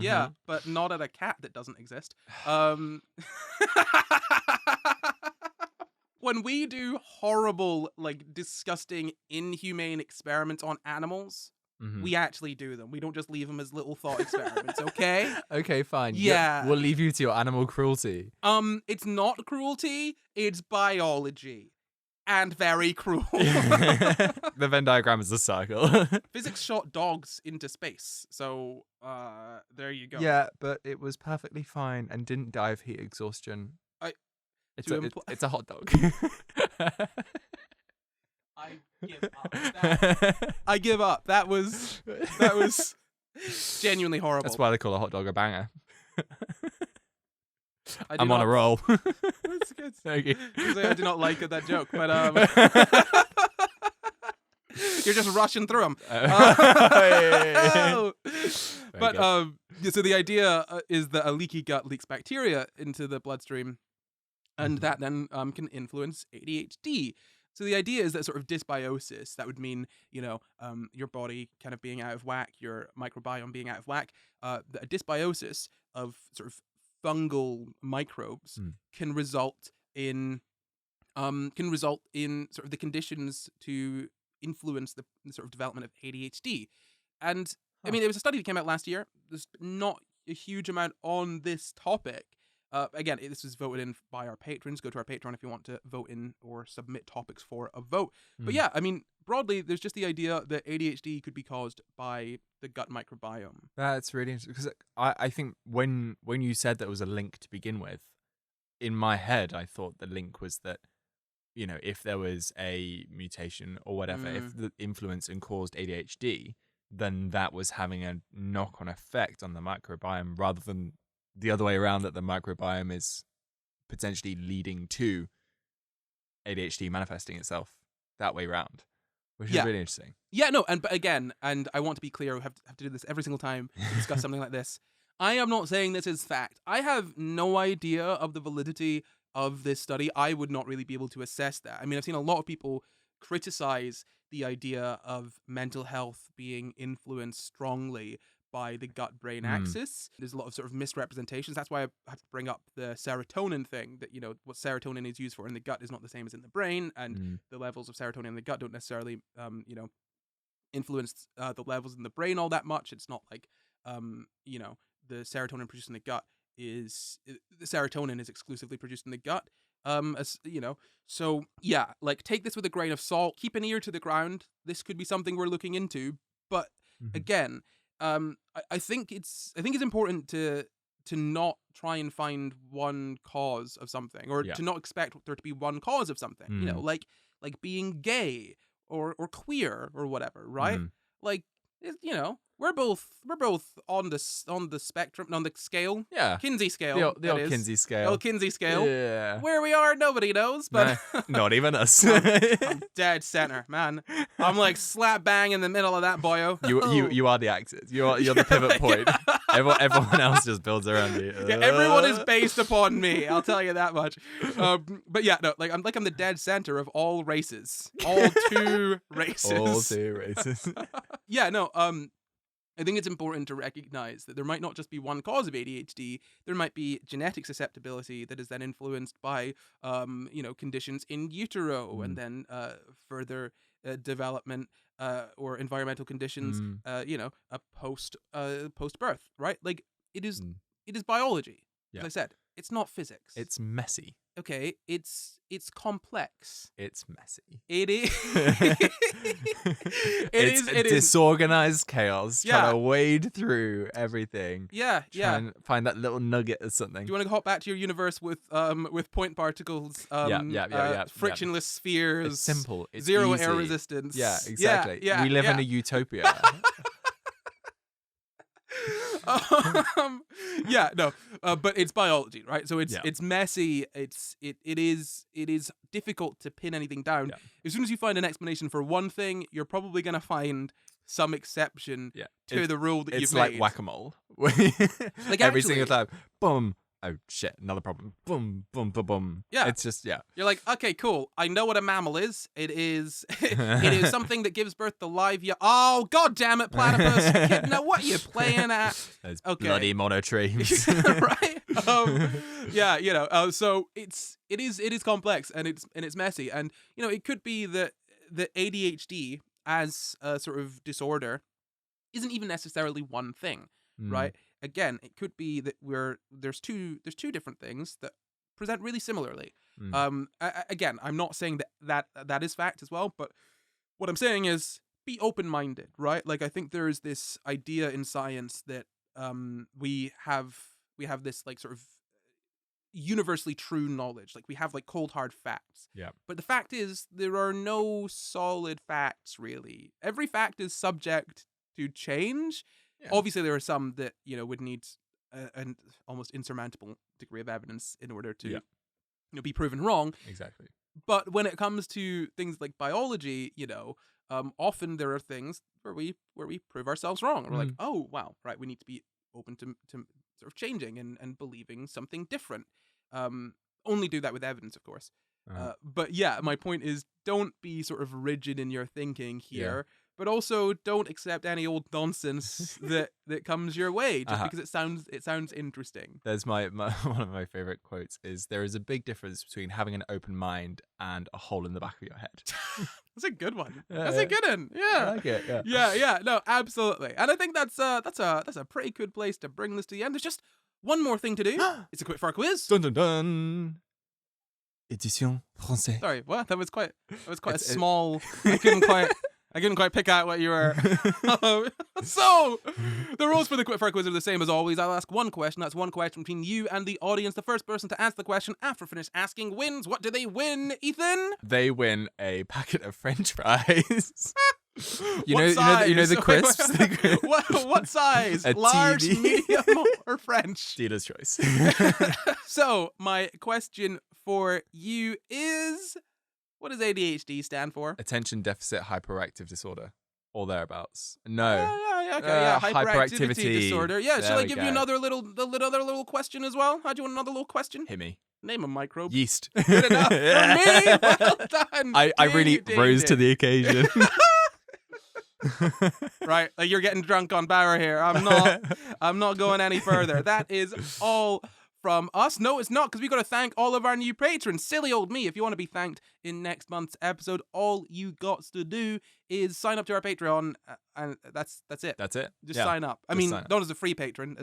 Speaker 1: Yeah, but not at a cat that doesn't exist. When we do horrible, like disgusting, inhumane experiments on animals, we actually do them. We don't just leave them as little thought experiments, okay?
Speaker 2: Okay, fine.
Speaker 1: Yeah.
Speaker 2: We'll leave you to your animal cruelty.
Speaker 1: It's not cruelty, it's biology. And very cruel.
Speaker 2: The Venn diagram is a circle.
Speaker 1: Physics shot dogs into space. So, there you go.
Speaker 2: Yeah, but it was perfectly fine and didn't die of heat exhaustion. It's a hot dog.
Speaker 1: I give up. I give up. That was genuinely horrible.
Speaker 2: That's why they call a hot dog a banger. I'm
Speaker 1: on
Speaker 2: a roll.
Speaker 1: That's good.
Speaker 2: Thank you.
Speaker 1: I do not like that joke, but you're just rushing through them. But so the idea is that a leaky gut leaks bacteria into the bloodstream, and that then can influence ADHD. So the idea is that sort of dysbiosis, that would mean, your body kind of being out of whack, your microbiome being out of whack, a dysbiosis of sort of fungal microbes can result in sort of the conditions to influence the sort of development of ADHD. And I mean, there was a study that came out last year. There's not a huge amount on this topic. Again, this was voted in by our patrons. Go to our Patreon if you want to vote in or submit topics for a vote. But yeah, I mean, broadly, there's just the idea that ADHD could be caused by the gut microbiome.
Speaker 2: That's really interesting, because I think when you said that was a link to begin with, in my head, I thought the link was that, if there was a mutation or whatever, if the influence and caused ADHD, then that was having a knock-on effect on the microbiome, rather than the other way around, that the microbiome is potentially leading to ADHD manifesting itself that way around, which is really interesting.
Speaker 1: Yeah, no, but again, and I want to be clear, we have to do this every single time to discuss something like this. I am not saying this is fact. I have no idea of the validity of this study. I would not really be able to assess that. I mean, I've seen a lot of people criticize the idea of mental health being influenced strongly by the gut-brain axis. There's a lot of sort of misrepresentations. That's why I have to bring up the serotonin thing, that, what serotonin is used for in the gut is not the same as in the brain, and the levels of serotonin in the gut don't necessarily, influence the levels in the brain all that much. It's not like, the serotonin produced in the gut the serotonin is exclusively produced in the gut. So yeah, like, take this with a grain of salt, keep an ear to the ground. This could be something we're looking into, but again, I think it's important to to not try and find one cause of something, or to not expect there to be one cause of something. You know, like being gay or queer or whatever, right? Like, you know, we're both on the spectrum, on the scale.
Speaker 2: Yeah.
Speaker 1: Kinsey scale.
Speaker 2: The old Kinsey scale.
Speaker 1: The old Kinsey scale.
Speaker 2: Yeah.
Speaker 1: Where we are, nobody knows, but
Speaker 2: not even us.
Speaker 1: I'm dead center, man. I'm like slap bang in the middle of that boyo.
Speaker 2: You are the axis. You're the pivot point. Everyone else just builds around you.
Speaker 1: Yeah, everyone is based upon me. I'll tell you that much. But yeah, no, I'm the dead center of all races. All two races.
Speaker 2: All two races.
Speaker 1: Yeah, no. I think it's important to recognize that there might not just be one cause of ADHD. There might be genetic susceptibility that is then influenced by, conditions in utero, and then further development or environmental conditions. Post birth, right? Like it is biology.
Speaker 2: Yeah.
Speaker 1: As I said, it's not physics.
Speaker 2: It's messy.
Speaker 1: Okay, it's complex.
Speaker 2: It's messy.
Speaker 1: It is.
Speaker 2: It's disorganized chaos. Trying to wade through everything.
Speaker 1: Yeah.
Speaker 2: And find that little nugget of something.
Speaker 1: Do you want to hop back to your universe with point particles? Frictionless spheres.
Speaker 2: It's simple. It's
Speaker 1: zero
Speaker 2: easy.
Speaker 1: air resistance.
Speaker 2: Yeah, exactly.
Speaker 1: Yeah,
Speaker 2: we live in a utopia.
Speaker 1: But it's biology, right? So it's messy. It is difficult to pin anything down.
Speaker 2: Yeah.
Speaker 1: As soon as you find an explanation for one thing, you're probably gonna find some exception to the rule that you've made.
Speaker 2: It's like whack-a-mole.
Speaker 1: Like
Speaker 2: every single time, boom. Oh shit! Another problem. Boom, boom, boom, boom.
Speaker 1: Yeah,
Speaker 2: it's just
Speaker 1: You're like, okay, cool. I know what a mammal is. It is something that gives birth to live. Oh god damn it, platypus! Kid, now what are you playing at?
Speaker 2: Those bloody monotremes,
Speaker 1: right? So it is complex and it's messy, and it could be that the ADHD as a sort of disorder isn't even necessarily one thing, right? Again, it could be that there's two different things that present really similarly. Again, I'm not saying that is fact as well, but what I'm saying is be open-minded, right? Like I think there is this idea in science that we have this like sort of universally true knowledge. Like we have like cold hard facts.
Speaker 2: Yeah.
Speaker 1: But the fact is there are no solid facts really. Every fact is subject to change. Yeah. Obviously, there are some that would need an almost insurmountable degree of evidence in order to be proven wrong.
Speaker 2: Exactly.
Speaker 1: But when it comes to things like biology, often there are things where we prove ourselves wrong. We're like, oh wow, right, we need to be open to sort of changing and believing something different. Only do that with evidence, of course. But yeah, my point is, don't be sort of rigid in your thinking here. Yeah. But also don't accept any old nonsense that comes your way just because it sounds interesting.
Speaker 2: There's my one of my favorite quotes is, there is a big difference between having an open mind and a hole in the back of your head.
Speaker 1: That's a good one. That's a good one. Yeah.
Speaker 2: I like it.
Speaker 1: Yeah. No, absolutely. And I think that's a pretty good place to bring this to the end. There's just one more thing to do. It's a quickfire quiz.
Speaker 2: Dun dun dun. Édition français.
Speaker 1: Sorry, what? That was quite a small. I couldn't quite pick out what you were. So, the rules for the quickfire quiz are the same as always. I'll ask one question. That's one question between you and the audience. The first person to answer the question after finish asking wins. What do they win, Ethan?
Speaker 2: They win a packet of French fries. You know the crisps.
Speaker 1: What size? Large, medium, or French?
Speaker 2: Dealer's choice.
Speaker 1: So, my question for you is, what does ADHD stand for?
Speaker 2: Attention Deficit Hyperactive Disorder, or thereabouts. No.
Speaker 1: Yeah. Hyperactivity disorder. Yeah. Shall I give you another little question as well? How do you want another little question?
Speaker 2: Hit me.
Speaker 1: Name a microbe.
Speaker 2: Yeast.
Speaker 1: Good enough for me. Well done.
Speaker 2: I really rose to the occasion.
Speaker 1: Right, like you're getting drunk on Bauer here. I'm not going any further. That is all from us. No, it's not, because we got to thank all of our new patrons. Silly old me. If you want to be thanked in next month's episode, all you got to do is sign up to our Patreon, and that's it.
Speaker 2: That's it.
Speaker 1: Just sign up. I mean, not as a free patron,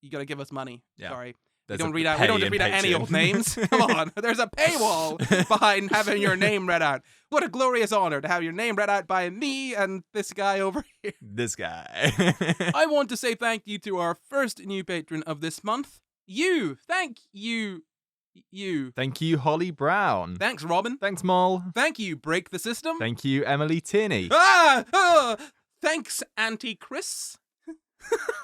Speaker 1: you got to give us money.
Speaker 2: Yeah.
Speaker 1: Sorry.
Speaker 2: We
Speaker 1: don't just read out any old names. Come on. There's a paywall behind having your name read out. What a glorious honor to have your name read out by me and this guy over here.
Speaker 2: This guy.
Speaker 1: I want to say thank you to our first new patron of this month, you. Thank you. You.
Speaker 2: Thank you, Holly Brown.
Speaker 1: Thanks, Robin.
Speaker 2: Thanks, Moll.
Speaker 1: Thank you, Break the System.
Speaker 2: Thank you, Emily Tierney.
Speaker 1: Thanks, Auntie Chris.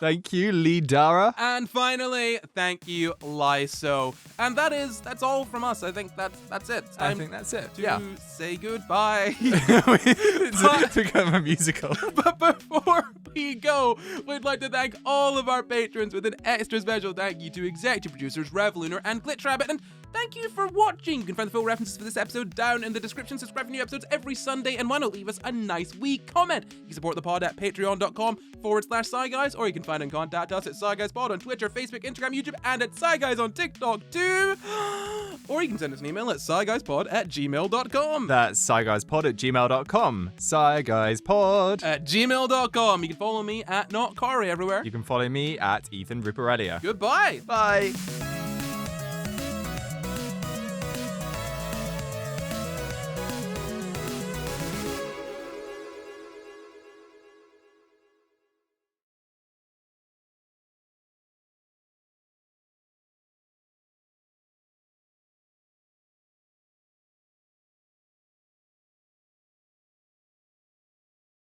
Speaker 2: Thank you, Lee Dara.
Speaker 1: And finally, thank you, Lyso. And that's all from us. I think that's it. It's
Speaker 2: I
Speaker 1: time
Speaker 2: think that's it.
Speaker 1: to say goodbye.
Speaker 2: It's become a musical.
Speaker 1: But before we go, we'd like to thank all of our patrons with an extra special thank you to executive producers Rev Lunar and Glitch Rabbit. And thank you for watching. You can find the full references for this episode down in the description. Subscribe for new episodes every Sunday, and why not leave us a nice wee comment? You can support the pod at patreon.com/SciGuys, or you can find and contact us at SciGuysPod on Twitter, Facebook, Instagram, YouTube, and at SciGuys on TikTok too. Or you can send us an email at SciGuysPod@gmail.com.
Speaker 2: That's SciGuysPod@gmail.com. SciGuysPod@gmail.com.
Speaker 1: You can follow me at NotCari everywhere.
Speaker 2: You can follow me at Ethan Ruparelia.
Speaker 1: Goodbye.
Speaker 2: Bye.